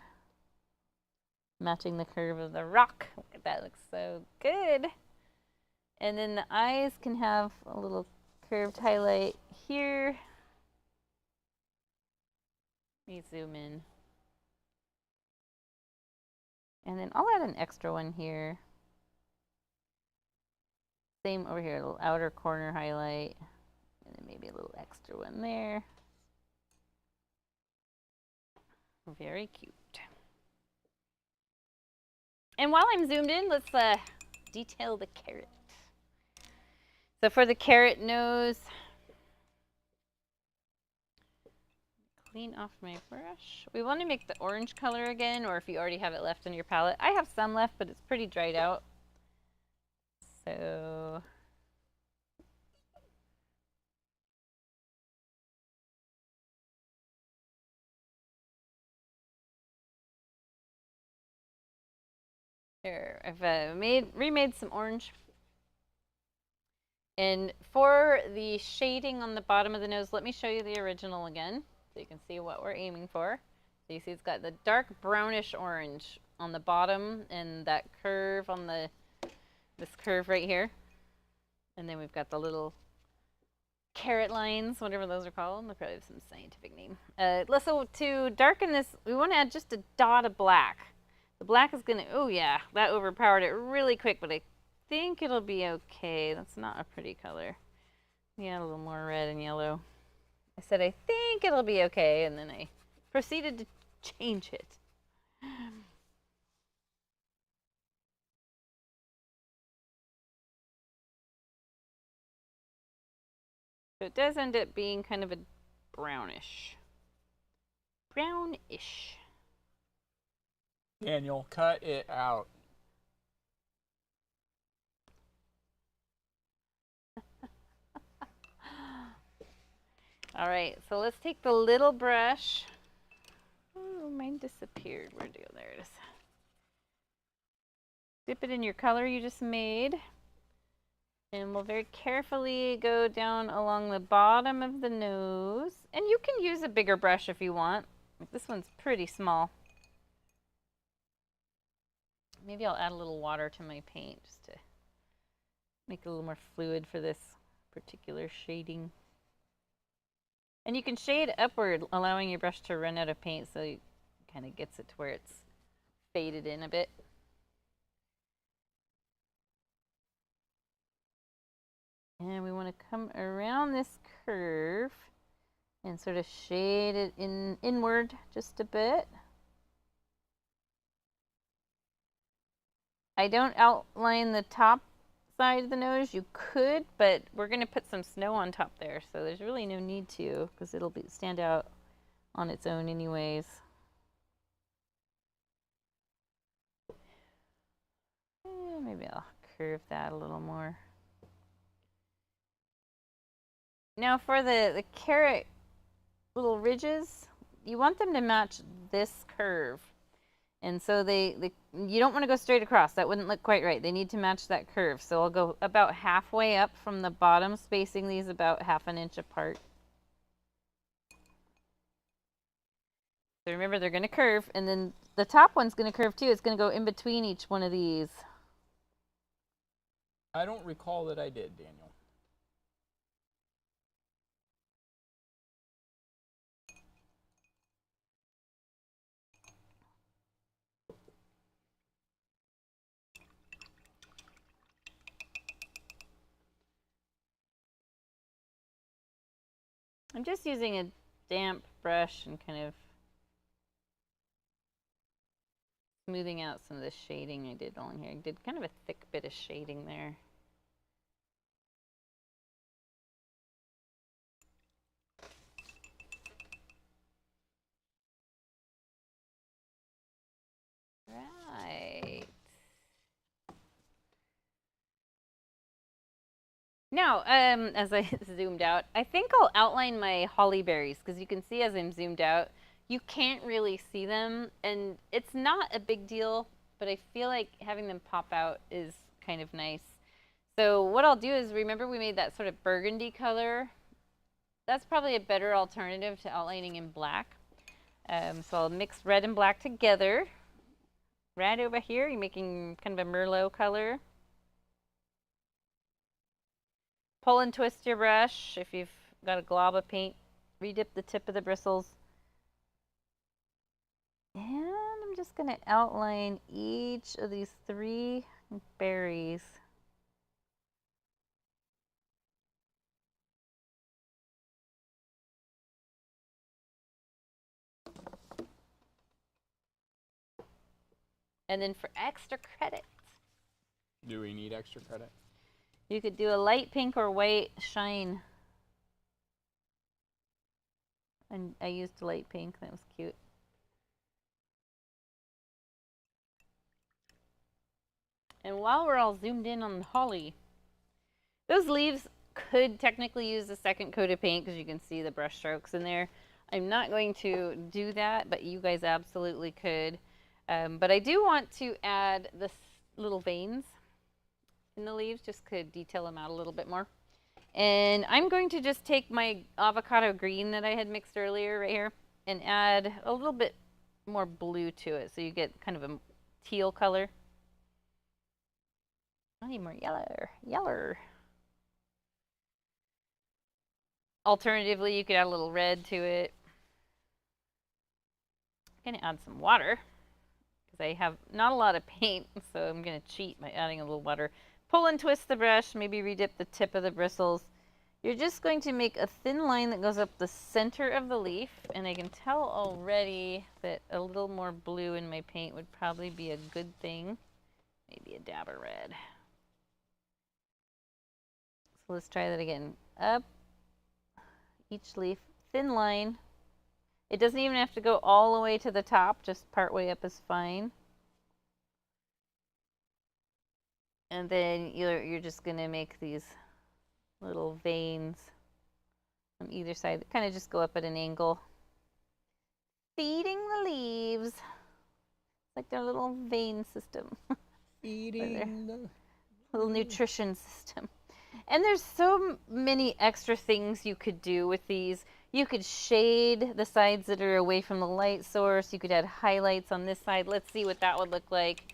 matching the curve of the rock. Look at that, looks so good. And then the eyes can have a little curved highlight here. Let me zoom in. And then I'll add an extra one here. Same over here, a little outer corner highlight. And then maybe a little extra one there. Very cute. And while I'm zoomed in, let's detail the carrot. So for the carrot nose, clean off my brush. We want to make the orange color again, or if you already have it left in your palette. I have some left, but it's pretty dried out. So there, I've remade some orange. And for the shading on the bottom of the nose, let me show you the original again, so you can see what we're aiming for. So you see it's got the dark brownish orange on the bottom and that curve on this curve right here. And then we've got the little carrot lines, whatever those are called. They probably have some scientific name. So to darken this, we want to add just a dot of black. The black is gonna, oh yeah, that overpowered it really quick, but I think it'll be okay. That's not a pretty color. Yeah, a little more red and yellow. I said I think it'll be okay, and then I proceeded to change it. So it does end up being kind of a brownish. Brownish. Daniel, cut it out. All right, so let's take the little brush. Oh, mine disappeared. Where'd it go? There it is. Dip it in your color you just made. And we'll very carefully go down along the bottom of the nose. And you can use a bigger brush if you want. This one's pretty small. Maybe I'll add a little water to my paint just to make it a little more fluid for this particular shading. And you can shade upward, allowing your brush to run out of paint so it kind of gets it to where it's faded in a bit. want to come around this curve and sort of shade it inward just a bit. I don't outline the top side of the nose. You could, but we're going to put some snow on top there, so there's really no need to, because it'll stand out on its own anyways. Maybe I'll curve that a little more. Now for the carrot little ridges, you want them to match this curve. And so you don't want to go straight across. That wouldn't look quite right. They need to match that curve. So I'll go about halfway up from the bottom, spacing these about 1/2 inch apart. So remember, they're going to curve, and then the top one's going to curve too. It's going to go in between each one of these. I don't recall that I did, Daniel. I'm just using a damp brush and kind of smoothing out some of the shading I did along here. I did kind of a thick bit of shading there. Right. Now, as I zoomed out, I think I'll outline my holly berries, because you can see as I'm zoomed out, you can't really see them, and it's not a big deal, but I feel like having them pop out is kind of nice. So what I'll do is, remember we made that sort of burgundy color? That's probably a better alternative to outlining in black. So I'll mix red and black together. Red over here, you're making kind of a Merlot color. Pull and twist your brush. If you've got a glob of paint, redip the tip of the bristles. And I'm just going to outline each of these 3 berries. And then for extra credit. Do we need extra credit? You could do a light pink or white shine. And I used light pink, that was cute. And while we're all zoomed in on the holly, those leaves could technically use a second coat of paint because you can see the brush strokes in there. I'm not going to do that, but you guys absolutely could. But I do want to add the little veins in the leaves, just to detail them out a little bit more. And I'm going to just take my avocado green that I had mixed earlier right here and add a little bit more blue to it, so you get kind of a teal color. I need more yeller. Alternatively, you could add a little red to it. I'm gonna add some water because I have not a lot of paint, so I'm gonna cheat by adding a little water. Pull and twist the brush, maybe redip the tip of the bristles. You're just going to make a thin line that goes up the center of the leaf, and I can tell already that a little more blue in my paint would probably be a good thing. Maybe a dab of red. So let's try that again. Up each leaf, thin line. It doesn't even have to go all the way to the top, just part way up is fine. And then you're just gonna make these little veins on either side that kind of just go up at an angle, feeding the leaves like their little vein system. Feeding the little nutrition system. And there's so many extra things you could do with these. You could shade the sides that are away from the light source. You could add highlights on this side. Let's see what that would look like.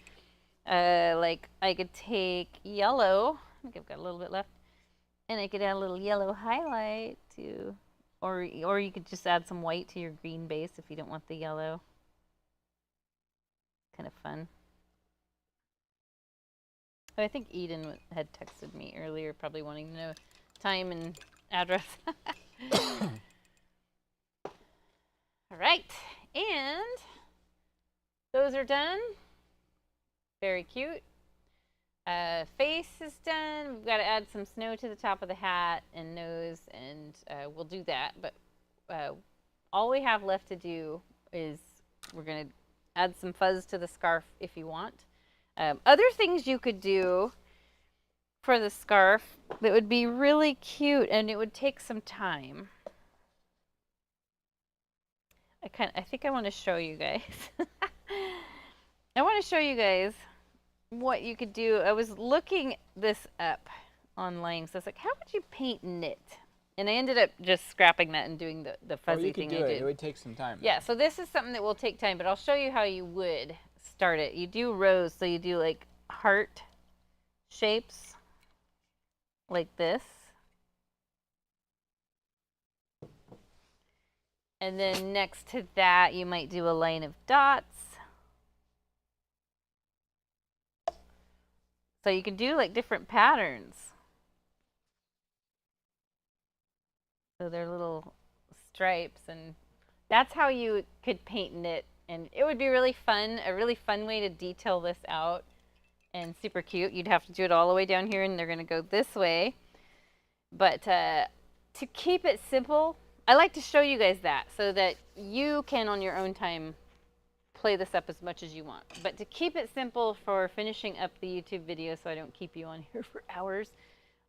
Like I could take yellow, I think I've got a little bit left, and I could add a little yellow highlight to, or you could just add some white to your green base if you don't want the yellow. Kind of fun. Oh, I think Eden had texted me earlier, probably wanting to know time and address. All right, and those are done. Very cute. Face is done. We've got to add some snow to the top of the hat and nose, and we'll do that. But all we have left to do is we're going to add some fuzz to the scarf if you want. Other things you could do for the scarf that would be really cute, and it would take some time. I think I want to show you guys. I want to show you guys what you could do. I was looking this up online, so I was like, how would you paint knit? And I ended up just scrapping that and doing the fuzzy thing I did. It would take some time. Yeah, so this is something that will take time, but I'll show you how you would start it. You do rows, so you do like heart shapes like this. And then next to that, you might do a line of dots. So you can do like different patterns. So they're little stripes, and that's how you could paint knit. And it would be really fun, a really fun way to detail this out, and super cute. You'd have to do it all the way down here, and they're gonna go this way. But to keep it simple, I like to show you guys that so that you can, on your own time, play this up as much as you want. But to keep it simple for finishing up the YouTube video so I don't keep you on here for hours,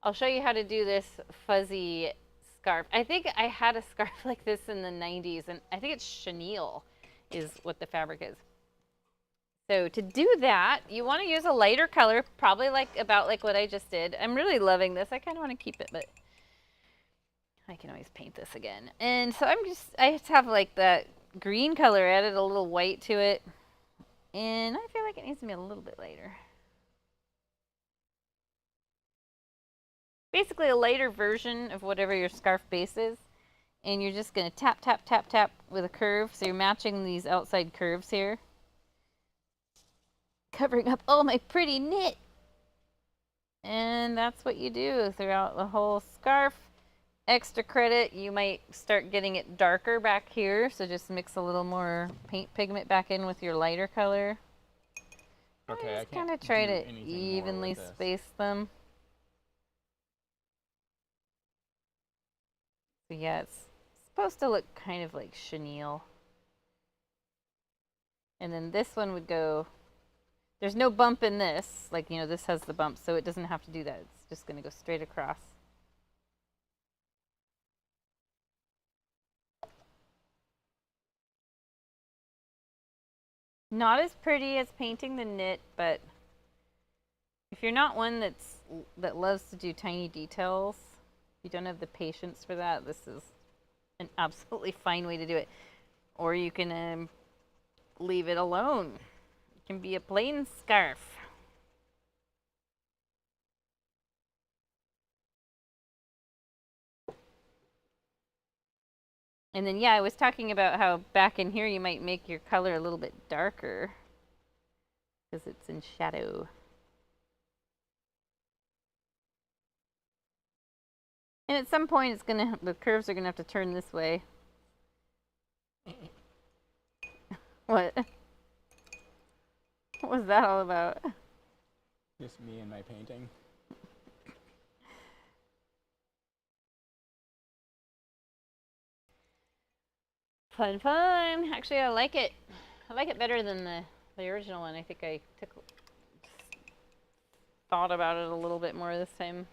I'll show you how to do this fuzzy scarf. I think I had a scarf like this in the 90s, and I think it's chenille is what the fabric is. So to do that, you want to use a lighter color, probably about like what I just did. I'm really loving this. I kind of want to keep it, but I can always paint this again. And so I just have like that green color, added a little white to it. And I feel like it needs to be a little bit lighter. Basically a lighter version of whatever your scarf base is. And you're just going to tap, tap, tap, tap with a curve. So you're matching these outside curves here. Covering up all my pretty knit. And that's what you do throughout the whole scarf. Extra credit, you might start getting it darker back here, so just mix a little more paint pigment back in with your lighter color. Okay, I kind of try to evenly space them. So yeah, it's supposed to look kind of like chenille. And then this one would go, there's no bump in this, like, you know, this has the bump, so it doesn't have to do that. It's just going to go straight across. Not as pretty as painting the knit, but if you're not one that loves to do tiny details, you don't have the patience for that, this is an absolutely fine way to do it. Or you can leave it alone. It can be a plain scarf. And then, yeah, I was talking about how back in here you might make your color a little bit darker because it's in shadow. And at some point, the curves are gonna have to turn this way. What? What was that all about? Just me and my painting. Fun, fun. Actually, I like it. I like it better than the original one. I think I thought about it a little bit more this time.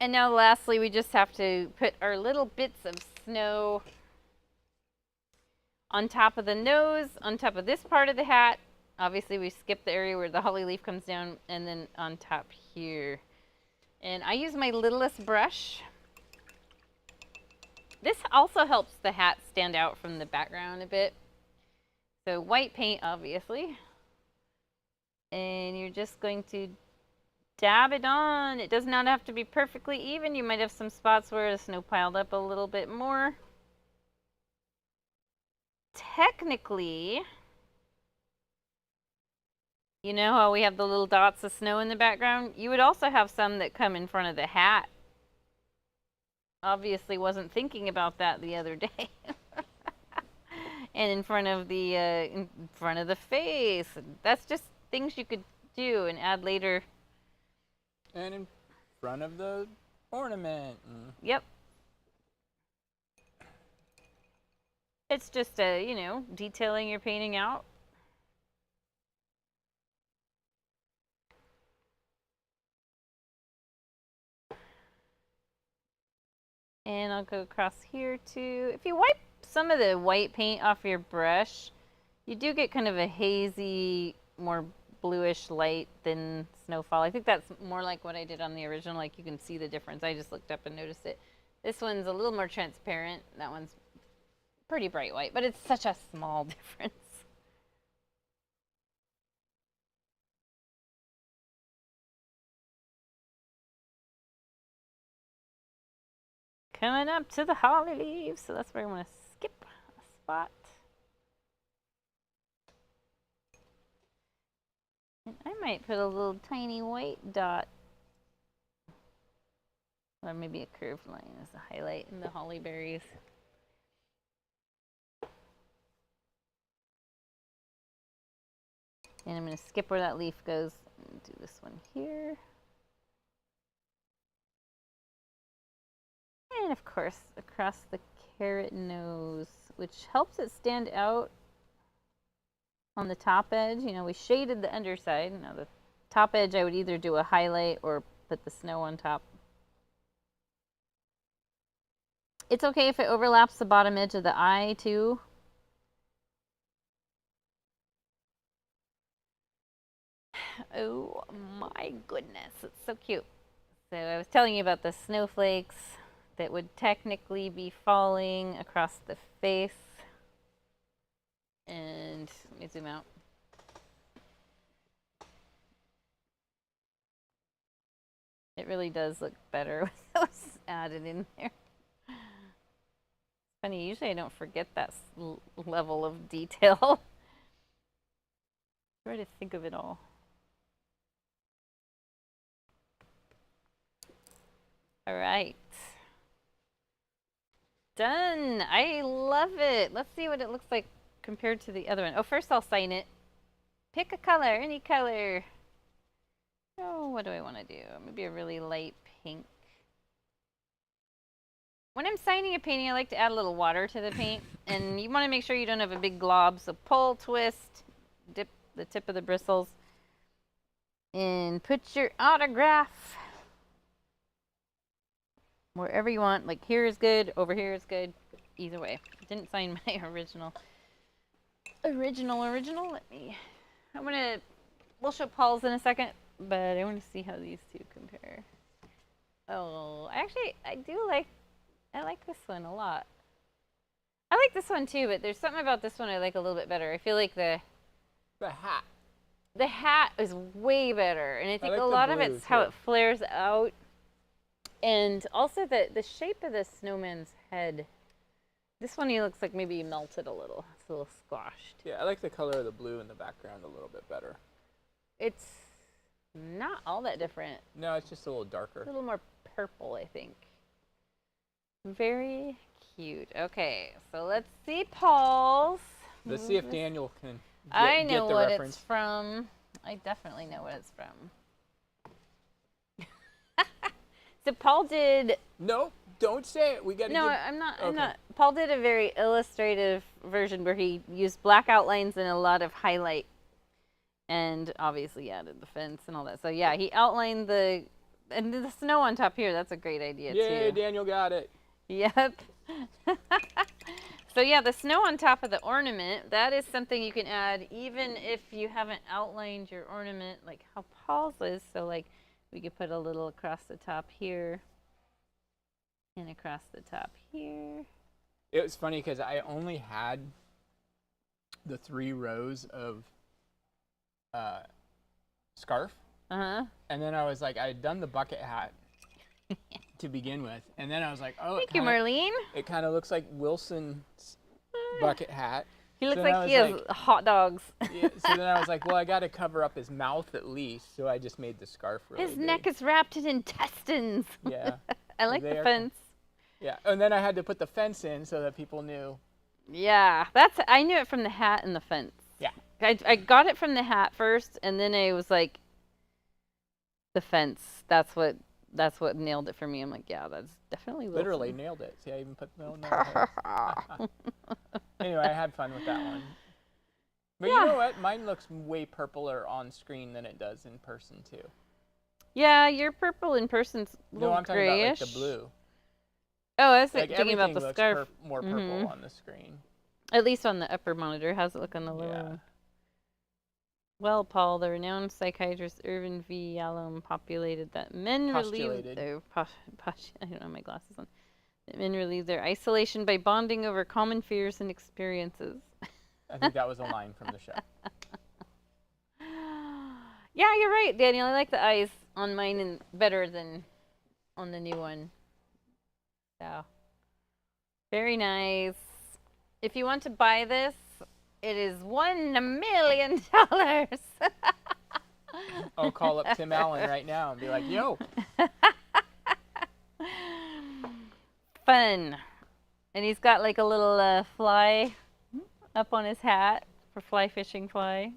And now lastly, we just have to put our little bits of snow on top of the nose, on top of this part of the hat. Obviously, we skipped the area where the holly leaf comes down, and then on top here. And I use my littlest brush. This also helps the hat stand out from the background a bit. So white paint, obviously. And you're just going to dab it on. It does not have to be perfectly even. You might have some spots where the snow piled up a little bit more. Technically, You know how we have the little dots of snow in the background? You would also have some that come in front of the hat. Obviously wasn't thinking about that the other day. And in front of the face. That's just things you could do and add later. And in front of the ornament. Yep. It's just you know, detailing your painting out. And I'll go across here too. If you wipe some of the white paint off your brush, you do get kind of a hazy, more bluish light than Snowfall. I think that's more like what I did on the original. Like you can see the difference. I just looked up and noticed it. This one's a little more transparent. That one's pretty bright white, but it's such a small difference. Coming up to the holly leaves, so that's where I'm going to skip a spot. And I might put a little tiny white dot, or maybe a curved line as a highlight in the holly berries. And I'm going to skip where that leaf goes and do this one here. And of course, across the carrot nose, which helps it stand out on the top edge. You know, we shaded the underside. Now the top edge, I would either do a highlight or put the snow on top. It's okay if it overlaps the bottom edge of the eye too. Oh my goodness, it's so cute. So I was telling you about the snowflakes that would technically be falling across the face. And let me zoom out. It really does look better with those added in there. Funny, usually I don't forget that level of detail. Try to think of it all. All right. Done. I love it. Let's see what it looks like compared to the other one. Oh, first I'll sign it. Pick a color, any color. Oh, what do I want to do? Maybe a really light pink. When I'm signing a painting, I like to add a little water to the paint. And you want to make sure you don't have a big glob. So pull, twist, dip the tip of the bristles. And put your autograph wherever you want. Like here is good, over here is good. Either way. Didn't sign my original. We'll show Paul's in a second, but I want to see how these two compare. Oh, actually, I like this one a lot. I like this one too, but there's something about this one I like a little bit better. I feel like the hat is way better, and I think a lot of it's how it flares out, and also the shape of the snowman's head. This one he looks like maybe he melted a little. It's a little squashed. Yeah, I like the color of the blue in the background a little bit better. It's not all that different. No, it's just a little darker. A little more purple, I think. Very cute. Okay, so let's see Paul's. Let's see if Daniel can I know get the what reference. It's from. I definitely know what it's from. So Paul did. No, don't say it. We got to. No, I'm not. Okay. I'm not. Paul did a very illustrative version where he used black outlines and a lot of highlight, and obviously added the fence and all that. So yeah, he outlined the snow on top here. That's a great idea too. Yeah, Daniel got it. Yep. So yeah, the snow on top of the ornament, that is something you can add even if you haven't outlined your ornament like how Paul's is. So like we could put a little across the top here and across the top here. It was funny because I only had the 3 rows of scarf. Uh-huh. And then I was like, I had done the bucket hat to begin with. And then I was like, oh, Thank you, Marlene. It kind of looks like Wilson's bucket hat. He looks So then I like he was has like- hot dogs. Yeah, so then I was like, well, I got to cover up his mouth at least. So I just made the scarf really His big. neck is wrapped in intestines. Yeah. I like They the are- fence. Yeah. And then I had to put the fence in so that people knew. Yeah, I knew it from the hat and the fence. Yeah. I got it from the hat first, and then I was like, the fence. That's what nailed it for me. I'm like, yeah, that's definitely Wilson. Literally nailed it. See, I even put no. Anyway, I had fun with that one. But Yeah. you know what? Mine looks way purpler on screen than it does in person too. Yeah, your purple in person's a No, little I'm talking grayish. about like the blue. Oh, I was Like thinking about everything the looks scarf. more purple on the screen. At least on the upper monitor. How's it look on the lower Yeah. one? Well, Paul, the renowned psychiatrist Irvin V. Yalom postulated that men relieve their I don't have my glasses on. That men relieve their isolation by bonding over common fears and experiences. I think that was a line from the show. Yeah, you're right, Daniel. I like the eyes on mine and better than on the new one. So, very nice. If you want to buy this, it is $1 million. I'll call up Tim Allen right now and be like, yo. Fun. And he's got like a little fly up on his hat for fly fishing fly.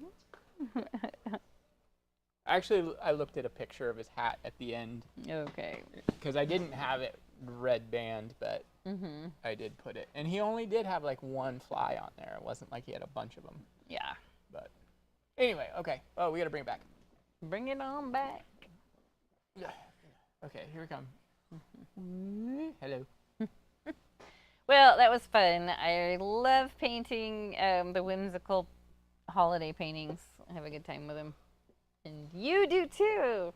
Actually, I looked at a picture of his hat at the end. Okay. Because I didn't have it red band, but I did put it. And he only did have like one fly on there. It wasn't like he had a bunch of them. Yeah. But anyway, okay. Oh, we got to bring it back. Bring it on back. Okay, here we come. Hello. Well, that was fun. I love painting the whimsical holiday paintings. I have a good time with them. And you do too.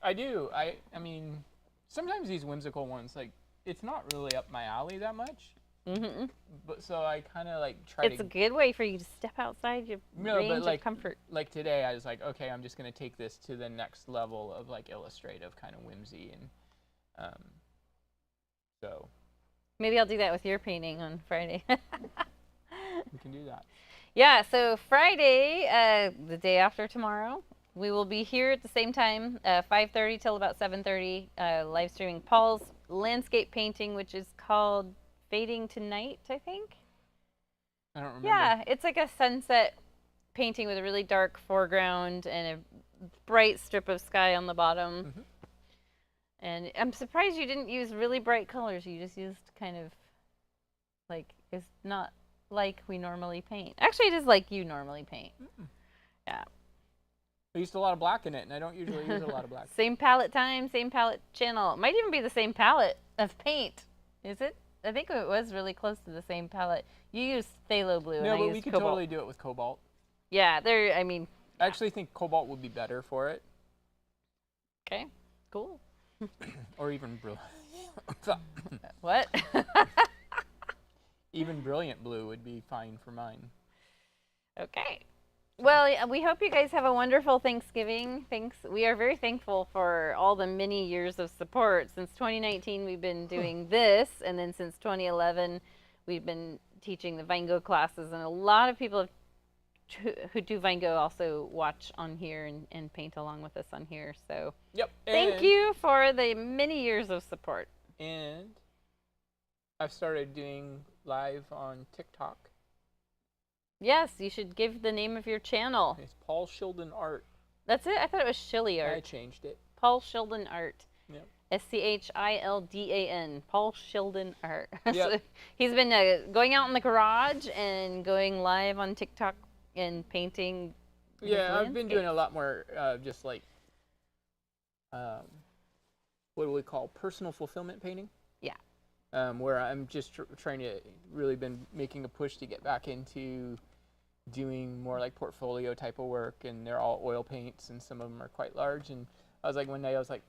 I do. I mean, sometimes these whimsical ones, like, it's not really up my alley that much. But so I kind of like try It's a good way for you to step outside your range of comfort. Like today, I was like, okay, I'm just gonna take this to the next level of like illustrative kind of whimsy, and so Maybe I'll do that with your painting on Friday. we can do that. Yeah, so Friday, the day after tomorrow, we will be here at the same time, 5:30 till about 7:30, live streaming Paul's landscape painting, which is called Fading to Night, I think. I don't remember. Yeah, it's like a sunset painting with a really dark foreground and a bright strip of sky on the bottom. And I'm surprised you didn't use really bright colors. You just used kind of like, it's not like we normally paint. Actually, it is like you normally paint. Yeah. I used a lot of black in it, and I don't usually use a lot of black. Same palette time, same palette channel. It might even be the same palette of paint. Is it? I think it was really close to the same palette. You used Phthalo Blue, and I No, but used we could Cobalt. totally do it with Cobalt. Yeah, I mean. I actually think Cobalt would be better for it. Okay, cool. Or even Brilliant. What? Even Brilliant Blue would be fine for mine. Okay. Well, we hope you guys have a wonderful Thanksgiving. We are very thankful for all the many years of support. Since 2019, we've been doing this, and then since 2011, we've been teaching the Van Gogh classes, and a lot of people who do Van Gogh also watch on here and paint along with us on here. So Yep. thank you for the many years of support. And I've started doing live on TikTok. Yes, you should give the name of your channel. It's Paul Shilden Art. That's it? I thought it was Shilly I Art. changed it. Paul Shilden Art. Yep. SCHILDAN. Paul Shilden Art. Yep. So he's been going out in the garage and going live on TikTok and painting. Yeah, I've been doing a lot more just like, what do we call personal fulfillment painting? Yeah. Where I'm just trying to really been making a push to get back into doing more like portfolio type of work, and they're all oil paints, and some of them are quite large. And I was like, one day I was like,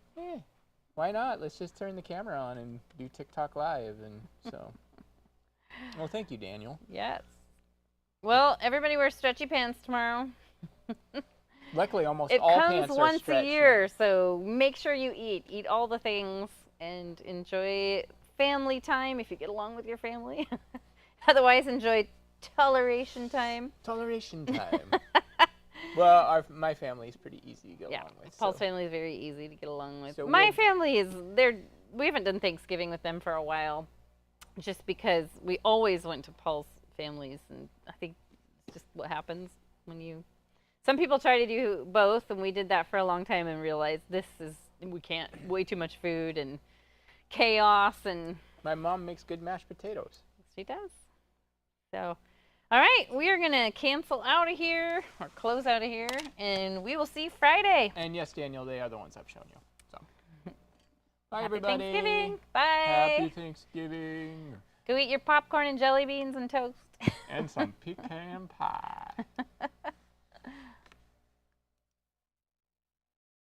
why not? Let's just turn the camera on and do TikTok live. And so, well, thank you, Daniel. Yes. Well, everybody wears stretchy pants tomorrow. Luckily, almost It all comes pants are once stretched a year, so make sure you eat all the things, and enjoy family time if you get along with your family. Otherwise, enjoy toleration time. Toleration time. Well, my family is pretty easy to get along with. Paul's so. family is very easy to get along with. So My family is we haven't done Thanksgiving with them for a while, just because we always went to Paul's families, and I think it's just what happens when you. Some people try to do both, and we did that for a long time and realized we can't, way too much food and chaos and. My mom makes good mashed potatoes. She does. So, all right, we are gonna cancel out of here or close out of here, and we will see you Friday. And yes, Daniel, they are the ones I've shown you. So, bye Happy everybody. Thanksgiving. Bye. Happy Thanksgiving. Go eat your popcorn and jelly beans and toast. And some pecan pie.